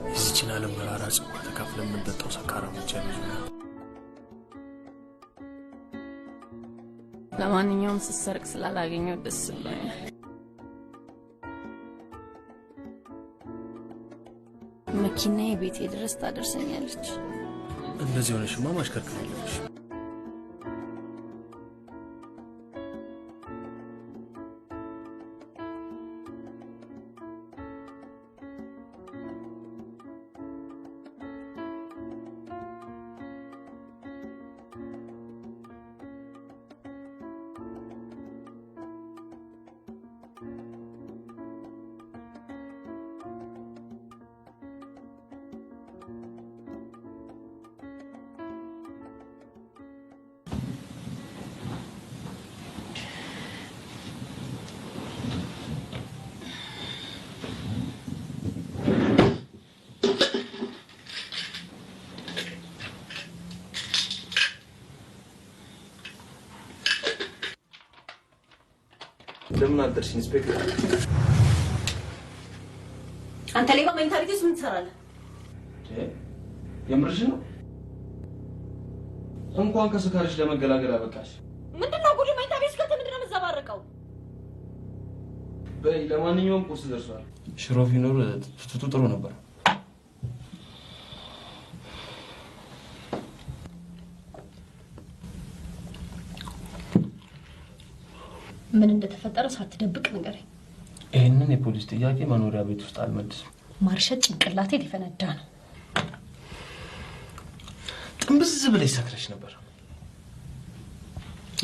የዚችን ዓለም መራራ ጽዋ ተካፍለን የምንጠጣው ሰካራሞች አይበዙም። ለማንኛውም ስትሰርቅ ስላላገኘው ደስ ብሎኛል። መኪናዬ ቤቴ ድረስ ታደርሰኛለች። እንደዚህ ሆነሽማ ማሽከርከር የለብሽ። እንደምን አደርሽ ኢንስፔክተር? አንተ ሌባ መኝታ ቤት ውስጥ ምን ትሰራለህ? የምርሽ ነው? እንኳን ከስካርሽ ለመገላገል አበቃሽ። ምንድነው ጉድ? መኝታ ቤት ውስጥ ምንድነው የምትዘባረቀው? በይ ለማንኛውም ቁርስ ደርሷል። ሽሮ ቢኖር ፍትቱ ጥሩ ነበር። ምን እንደተፈጠረ ሳትደብቅ ንገረኝ። ይሄንን የፖሊስ ጥያቄ መኖሪያ ቤት ውስጥ አልመልስም። ማርሸት ጭንቅላቴ ሊፈነዳ ነው። ጥንብዝ ብለሽ ሰክረሽ ነበር።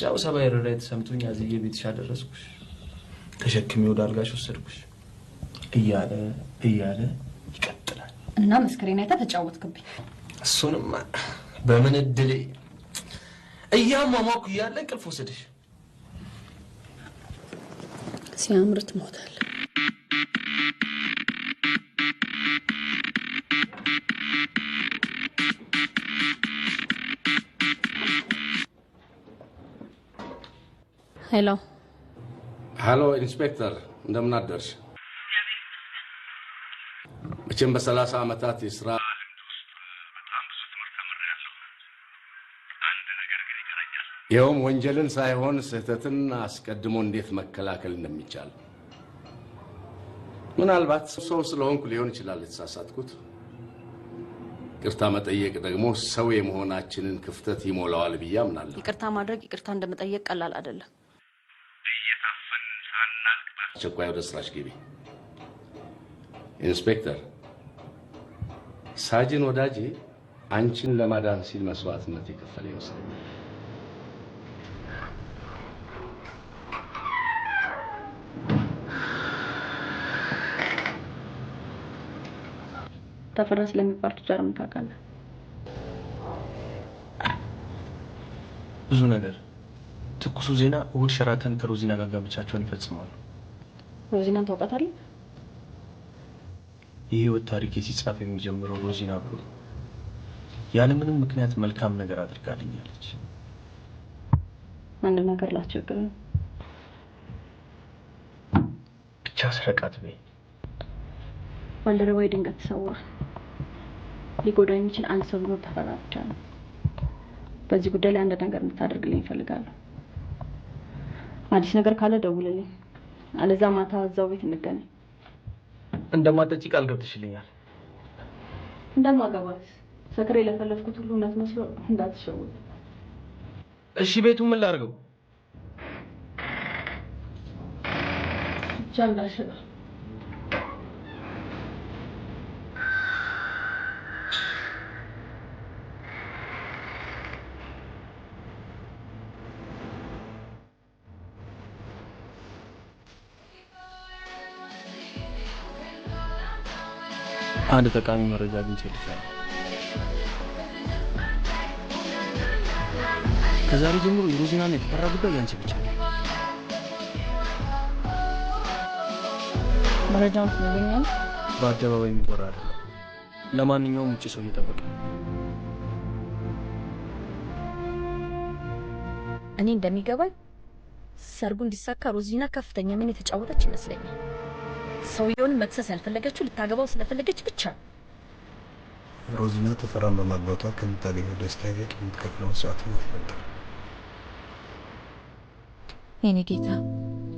ያው ሰባይ ረዳይ ተሰምቶኝ አዝዬ ቤትሽ አደረስኩሽ። ተሸክሜ ወደ አልጋሽ ወሰድኩሽ። እያለ ይቀጥላል። እና መስከሬን አይተህ ተጫወትክብኝ። እሱንማ በምን እድሌ እያሟሟኩ እያለ እንቅልፍ ወሰደሽ። ሲያምር ትሞታለህ። ሄሎ ኢንስፔክተር፣ እንደምን አደርሽ? መቼም በ30 ዓመታት የሥራ ልምድ ውስጥ በጣም ብዙ ትምህርት ተምሬያለሁ። አንድ ነገር ግን ይቀረኛል። ይኸውም ወንጀልን ሳይሆን ስህተትን አስቀድሞ እንዴት መከላከል እንደሚቻል። ምናልባት ሰው ስለሆንኩ ሊሆን ይችላል የተሳሳትኩት። ይቅርታ መጠየቅ ደግሞ ሰው የመሆናችንን ክፍተት ይሞላዋል ብዬ አምናለሁ። ይቅርታ ማድረግ ይቅርታ እንደመጠየቅ ቀላል አይደለም። እየታፈንን ሳናልቅ በአስቸኳይ ወደ ስራሽ ግቢ። ኢንስፔክተር፣ ሳጅን ወዳጄ አንቺን ለማዳን ሲል መስዋዕትነት የከፈለ ይመስለኛል። ተፈራ ስለሚባል ቱጃር ምን ታውቃለህ? ብዙ ነገር። ትኩሱ ዜና እሑድ ሸራተን ከሮዚና ጋር ጋብቻቸውን ይፈጽማሉ። ሮዚናን ታውቃታለህ? የህይወት ታሪክ ሲጻፍ የሚጀምረው ሮዚና ብሎ ያለምንም ምክንያት መልካም ነገር አድርጋልኛለች። አንድ ነገር ላስቸግር፣ ብቻ ስረቃት በይ። ባልደረባዬ ድንገት ተሰውሯል። ሊጎዳ የሚችል አንድ ሰው ቢኖር ተፈራ ብቻ ነው። በዚህ ጉዳይ ላይ አንድ ነገር እንድታደርግልኝ እፈልጋለሁ። አዲስ ነገር ካለ ደውልልኝ፣ አለዛ ማታ እዛው ቤት እንገናኝ። እንደማጠጪ ቃል ገብተሽልኛል። እንደማገባት ሰክሬ ለፈለፍኩት ሁሉ እውነት መስሎ እንዳትሸውድ። እሺ፣ ቤቱን ምን ላድርገው? ብቻ እንዳልሸጥ። አንድ ጠቃሚ መረጃ አግኝቼልሻለሁ። ከዛሬ ጀምሮ የሮዚናና የተፈራ ጉዳይ ያንቺ ብቻ ነው። መረጃውን ትነግረኛለህ? በአደባባይ የሚወራ አይደለም። ለማንኛውም ውጭ ሰው እየጠበቀ እኔ እንደሚገባኝ ሰርጉ እንዲሳካ ሮዚና ከፍተኛ ሚና የተጫወተች ይመስለኛል። ሰውየውን መክሰስ ያልፈለገችው ልታገባው ስለፈለገች ብቻ። ሮዚና ተፈራን በማግባቷ ከምታገኘው ደስታ ይልቅ የምትከፍለው መስዋዕትነት ይበልጣል። የኔ ጌታ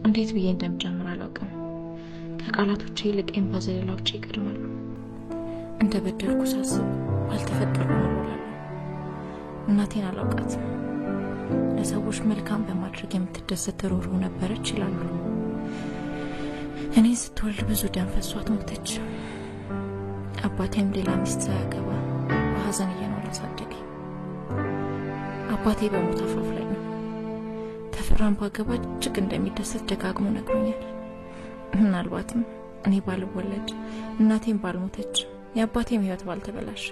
እንዴት ብዬ እንደምጀምር አላውቅም። ከቃላቶቼ ይልቅ የባዘሌላዎቼ ይቀድማሉ። እንደ በደልኩ ሳስብ ባልተፈጠርኩ ኖሮ እላለሁ። እናቴን አላውቃትም። ለሰዎች መልካም በማድረግ የምትደሰት ሩህሩህ ነበረች ይላሉ። እኔ ስትወልድ ብዙ ደም ፈሷት ሞተች። አባቴም ሌላ ሚስት ሳያገባ በሀዘን እየኖረ አሳደገኝ። አባቴ በሞት አፋፍ ላይ ነው። ተፈራን ባገባ እጅግ እንደሚደሰት ደጋግሞ ነግሮኛል። ምናልባትም እኔ ባልወለድ እናቴም ባልሞተች የአባቴም ህይወት ባልተበላሸ።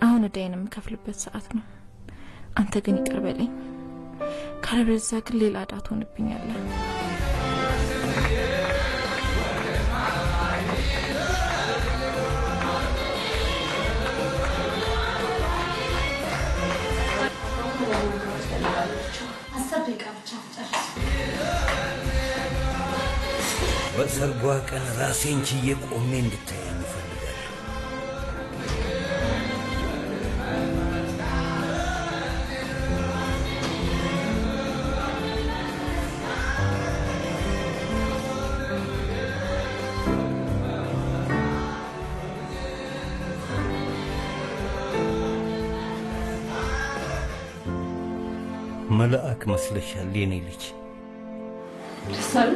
አሁን እዳዬን የምከፍልበት ሰዓት ነው። አንተ ግን ይቅር በለኝ፣ ካለበለዚያ ግን ሌላ ዕዳ ትሆንብኛለህ። በሰርጓ ቀን ራሴን ችዬ ቆሜ እንድታየኝ እፈልጋለሁ። መልአክ መስለሻል የኔ ልጅ። ሰል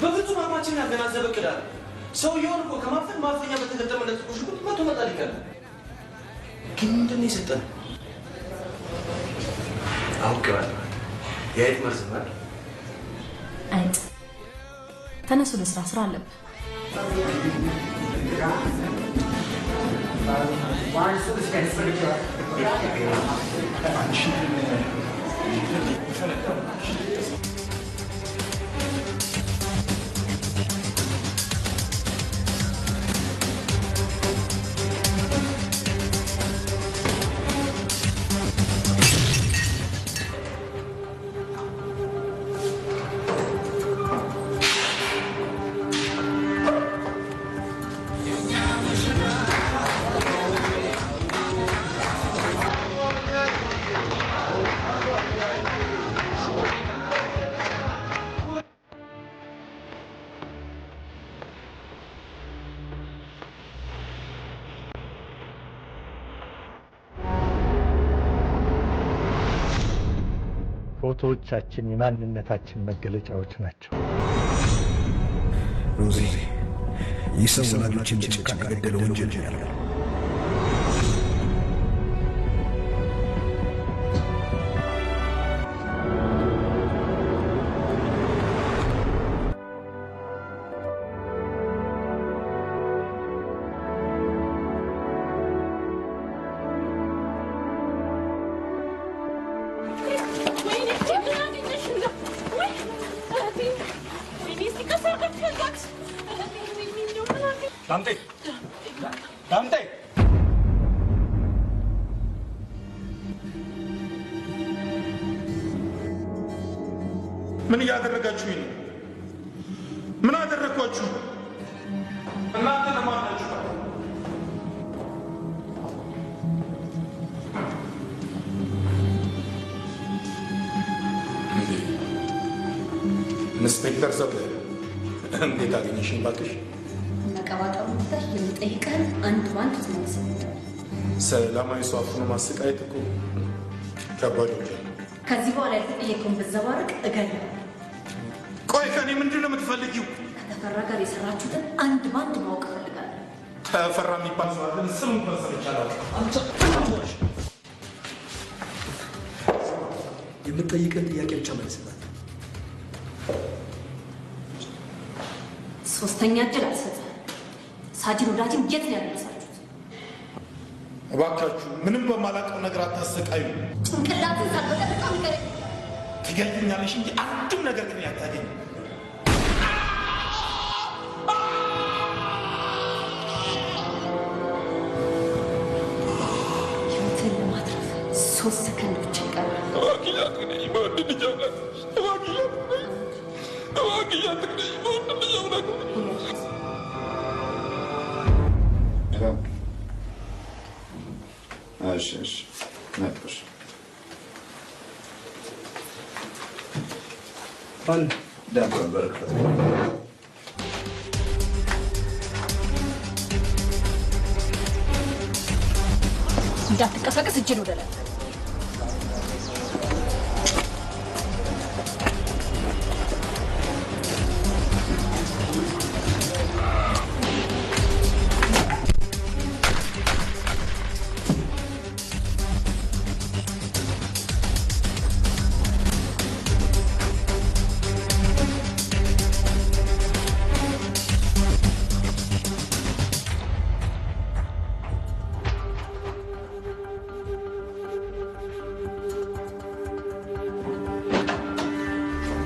በፍጹም አማችን ያገናዘበ ቅዳል ሰውየውን እኮ ከማፈን ማፈኛ በተገጠመለት ቁሽቁጥ መቶ መጣል ይቀር። ግን ምንድን ነው የሰጠን? አውቀዋለሁ። የአይጥ መርዝ ማለት አይጥ። ተነሱ ለስራ፣ ስራ አለብህ። ፎቶዎቻችን የማንነታችን መገለጫዎች ናቸው። ሮዚ፣ ይህ ሰው ወላጆችን በጭካኔ የገደለ ወንጀል ነው። ዳምጤ ምን እያደረጋችሁኝ ነው? ምን አደረኳችሁ? እናንተ ለማን ናችሁ? ኢንስፔክተር ዘውዴ እንዴት አገኘሽኝ? እባክሽ መቀባጠሩ ብታይ የሚጠይቀን አንድ ባንድ ትመልስልኝ። ሰላማዊ ሰው አፍኖ ማሰቃየት እኮ ከባድ ወንጀል ነው። ከዚህ በኋላ የተጠየቀውን ብዘባርቅ እገላለሁ። ቆይ ከኔ ምንድን ነው የምትፈልጊው? ከተፈራ ጋር የሰራችሁትን አንድ ባንድ ማወቅ እፈልጋለሁ። ተፈራ የሚባል ሰው አለ? ስም እንኳን ሰምቼ አላውቅም። የምትጠይቀን ጥያቄ ብቻ መልስላት። ሶስተኛ እድል አልሰጥም። ሳጅን ወዳጅም የት ነው ያደረሳችሁት? እባካችሁ ምንም በማላውቀው ነገር አታሰቃዩ። ጭንቅላትን ሳልበላ በጣም ይቀር ትገኛለሽ እንጂ አንድም ነገር ግን ያታገኝ። ህይወትን ለማትረፍ 3 ሰከንድ ብቻ ይቀራል። እሺ ነበር ዳክተር በረከት እንዳትቀሳቀስ እጅን ወደ ላይ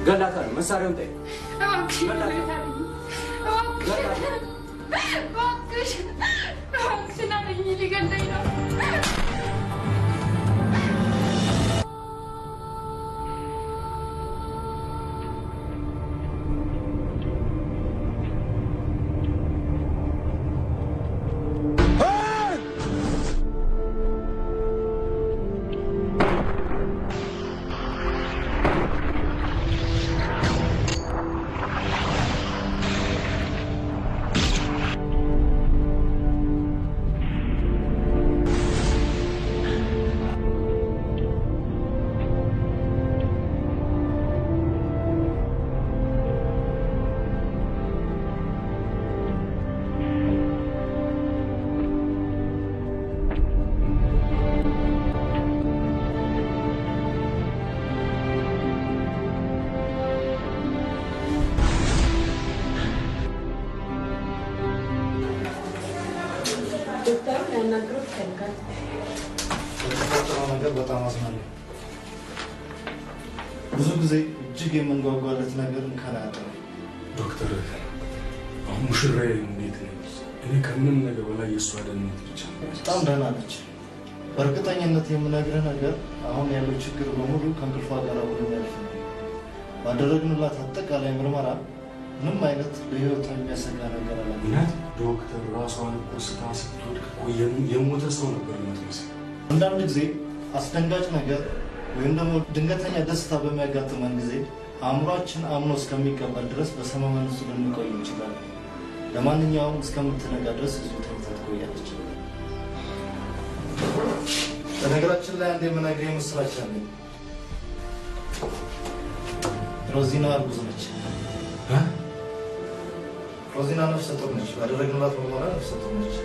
ገላታል። መሳሪያውን ጠይቅ። ሊገለኝ ነው። ሊያናግሩት ይፈልጋል። ስለተፈጠረው ነገር በጣም አዝናለሁ። ብዙ ጊዜ እጅግ የምንጓጓለት ነገር እንከን አያጣም። ዶክተር አሁን ሙሽራዬ እንዴት ነች? እኔ ከምንም ነገር በላይ የእሷ ደህንነት ብቻ ነው። በጣም ደህና ነች። በእርግጠኝነት የምነግርህ ነገር አሁን ያለው ችግር በሙሉ ከእንቅልፏ ጋር አብሮ የሚያልፍ ነው። ባደረግንላት አጠቃላይ ምርመራ ምንም አይነት ለህይወቷ የሚያሰጋ ነገር አለ። እውነት ዶክተር ራሷን እኮ ስታ ስትወድቅ እኮ የሞተ ሰው ነበር የምትመስለው። አንዳንድ ጊዜ አስደንጋጭ ነገር ወይም ደግሞ ድንገተኛ ደስታ በሚያጋጥመን ጊዜ አእምሯችን አምኖ እስከሚቀበል ድረስ በሰመመን ውስጥ ልንቆይ እንችላለን። ለማንኛውም እስከምትነጋ ድረስ እዚሁ ተኝታ ትቆያለች። በነገራችን ላይ አንድ የምነግርህ የምስራች አለኝ። ሮዚና እርጉዝ ነች። ሮዚና ነፍሰ ጡር ነች። ባደረግንላት ምርመራ ነፍሰ ጡር ነች።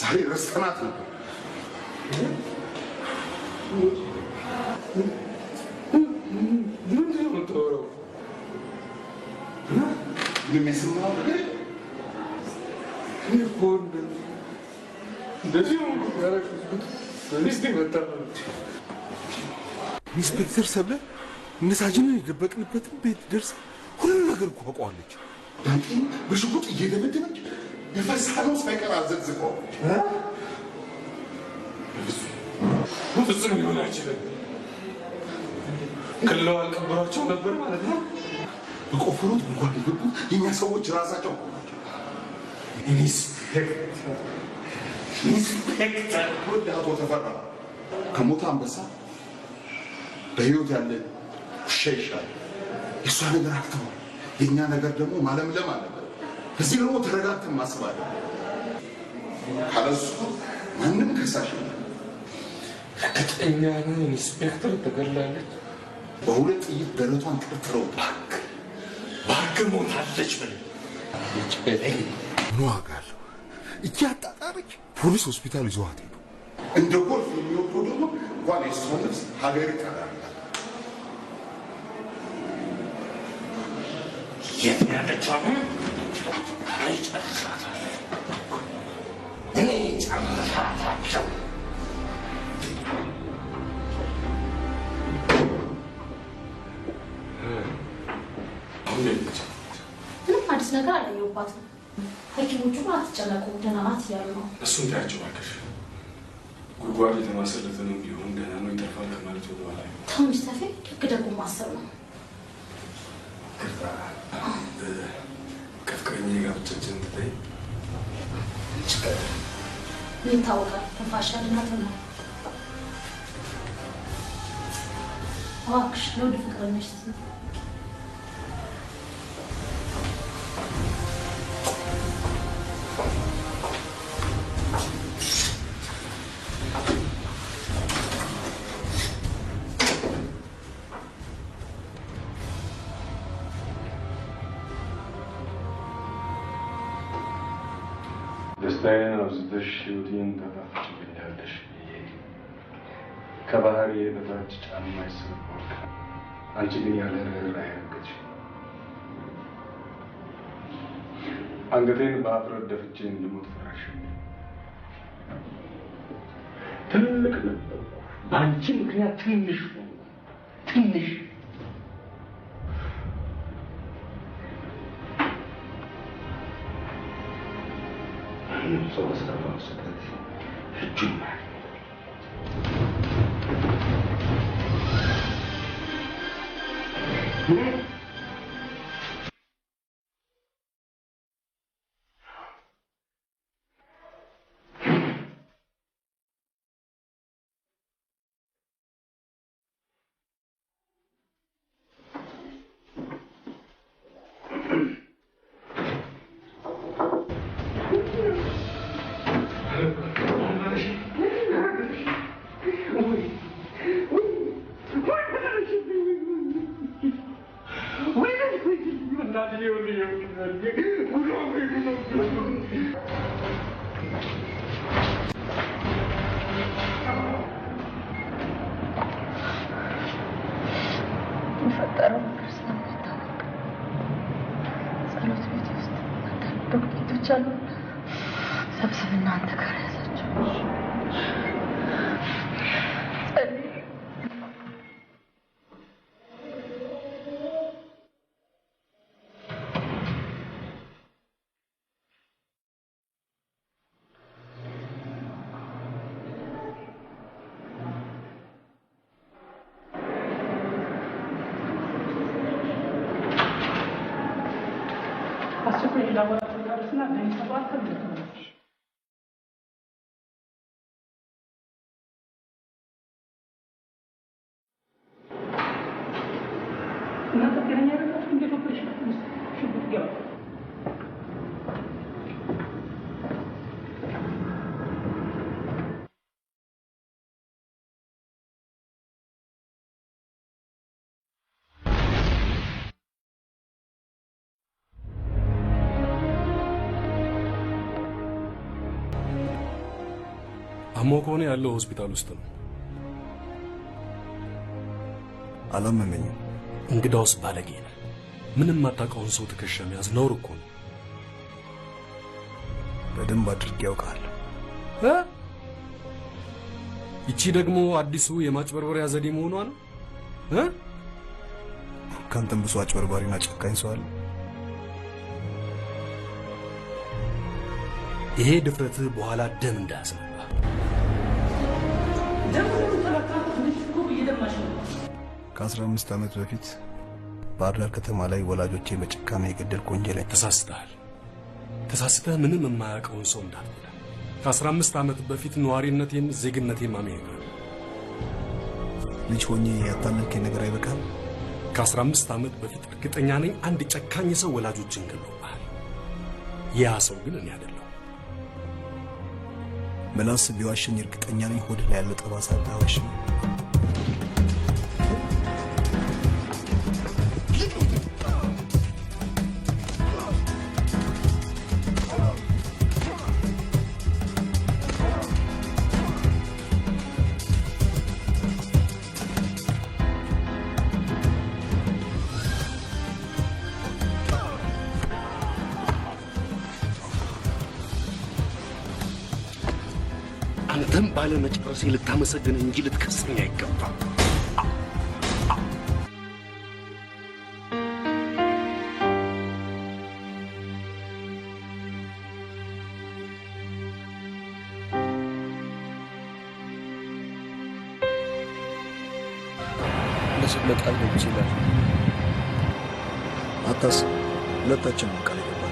ዛሬ ረስተናት ነው። ምንድን ነው የምታወራው? ምንም የሰማኸው ነገር የለም? እኔ እኮ እንደዚህ ነው ያደረግኩት። በሚስቴ መጣ ነው። ኢንስፔክተር ሰብለ እነሳጅንን የደበቅንበትን ቤት ደርስ ሁሉም ነገር እኮ አውቀዋለች። ዳንጤን በሽጉጥ እየደበደበች የፈሳነው ሳይቀር አዘግዝቀው በፍጹም ሊሆን አይችልም። ክለው አልቀበሯቸው ነበር ማለት ነው። በቆፈሩት እንኳን ይገቡ የኛ ሰዎች ራሳቸው ኢንስፔክተር ወደ አቶ ተፈራ ከሞተ አንበሳ በህይወት ያለ ውሻ ይሻላል። የእሷ ነገር አክተዋል፣ የእኛ ነገር ደግሞ ማለምለም አለበት። እዚህ ደግሞ ተረጋግተን ማሰብ አለብን። ካለሱ ማንም ከሳሽ እርግጠኛ ነህ ኢንስፔክተር ተገላለች? በሁለት ጥይት ደረቷን ቀርጥረው ባክ ሞታለች በለኝ። ምን ዋጋ አለው? እያጣጣረች ፖሊስ ሆስፒታል ይዘዋት ሄዱ። እንደ ጎርፍ የሚወዱ ደግሞ እንኳን የእሷን ነፍስ ሀገር ይጠራል። የት ነው ያለችው? እኔ ጨርሳታቸው። ምንም አዲስ ነገር አላየሁባትም። ሐኪሞቹ አትጨነቁ ደህና ናት እያሉ ነው። እሱን ታያቸው እባክሽ። ጉድጓድ የተማሰለተ ነው ቢሆን ደህና ነው ይተርፋል ከማለት ወደ ኋላ ትንሽ ተፌ ደግ ደጉ ማሰብ ነው። ከፍቅረኛ ጋር ብቻችን ትታይ ምን ታወቃል? ትንፋሽ ያድናት ነው። እባክሽ ለውድ ፍቅረኛሽ ስትይ ደስታዬን አብዝተሽ ሕይወቴን ታጣፍጭብኛለሽ። ከባህሪ በታች ጫማ ይሰብራል። አንቺ ግን ያለ ርኅራኄ ረገጥሽ። አንገቴን በአፍረት ደፍቼ እንድሞት ፈራሽ። ትልቅ ነበርኩ፣ በአንቺ ምክንያት ትንሽ ሆንኩ። ትንሽ ሰው በሰራው ስህተት እጁን የፈጠረው ነገር ስለማይታወቅ ጸሎት ቤት ውስጥ አንዳንድ ዶክመንቶች አሉ። ሰብስብና አንተ ጋር ያዛቸው። አስቸኳይ ላቦራቶሪ ጋርስና ለሚሰባት ተብለሽ እናንተ ጤነኛ አይደላችሁ? እንዴት ኦፕሬሽን ሽጉጥ ገባ? አሞ ከሆነ ያለው ሆስፒታል ውስጥ ነው። አላመመኝም። እንግዳውስ ባለጌ ነህ። ምንም የማታውቀውን ሰው ትከሻ መያዝ ነውር እኮ ነው። በደንብ አድርጌ ያውቃለሁ። ይቺ ደግሞ አዲሱ የማጭበርበሪያ ዘዴ መሆኗ ነው። ካንተም ብሶ አጭበርባሪና ጨካኝ ሰው አለ። ይሄ ድፍረትህ በኋላ ደም እንዳያስነባ። ከ15 ዓመት በፊት ባህር ዳር ከተማ ላይ ወላጆቼ በጭካኔ የገደልኩ ወንጀለኛ። ተሳስተህ ምንም የማያውቀውን ሰው እንዳትጎዳ። ከ15 ዓመት በፊት ነዋሪነቴም ዜግነቴም አሜሪካ። ልጅ ሆኜ ያታለልከኝ ነገር አይበቃም? ከ15 ዓመት በፊት እርግጠኛ ነኝ አንድ ጨካኝ ሰው ወላጆችን ገድሎብሃል። ያ ሰው ግን እኔ አይደለሁም። ምላስ ቢዋሽኝ እርግጠኛ ነኝ ሆድ ላይ ያለው ጠባሳ አታዋሽኝ። አንተም ባለመጨረሴ ልታመሰግን እንጂ ልትከሰኝ አይገባም። ለዚህ ለቃል ገብቼ ይችላል። አታስብ፣ ሁለታችንም ቃል ገባን።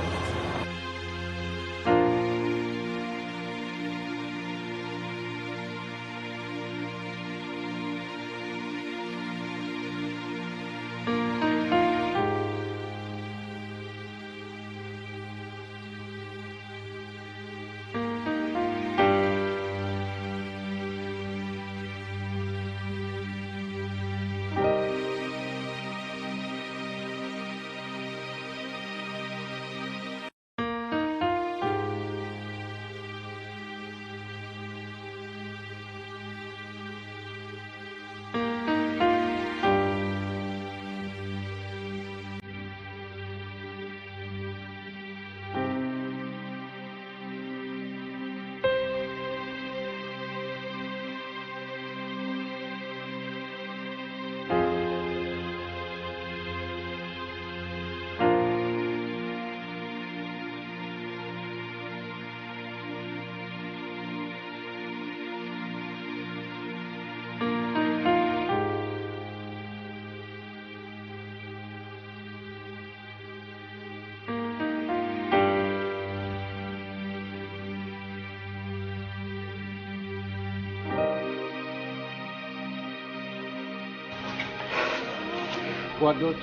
ጓዶች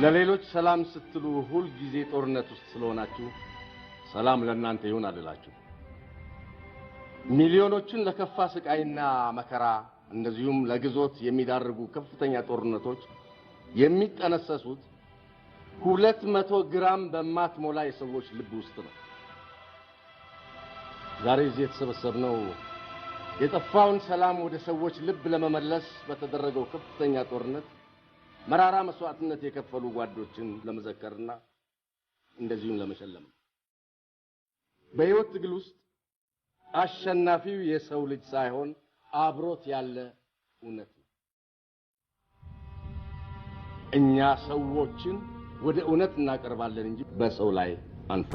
ለሌሎች ሰላም ስትሉ ሁል ጊዜ ጦርነት ውስጥ ስለሆናችሁ ሰላም ለእናንተ ይሁን አልላችሁ። ሚሊዮኖችን ለከፋ ስቃይና መከራ እንደዚሁም ለግዞት የሚዳርጉ ከፍተኛ ጦርነቶች የሚጠነሰሱት 200 ግራም በማትሞላ የሰዎች ልብ ውስጥ ነው። ዛሬ እዚህ የተሰበሰብነው የጠፋውን ሰላም ወደ ሰዎች ልብ ለመመለስ በተደረገው ከፍተኛ ጦርነት መራራ መስዋዕትነት የከፈሉ ጓዶችን ለመዘከርና እንደዚሁም ለመሸለም። በሕይወት ትግል ውስጥ አሸናፊው የሰው ልጅ ሳይሆን አብሮት ያለ እውነት ነው። እኛ ሰዎችን ወደ እውነት እናቀርባለን እንጂ በሰው ላይ አንፈ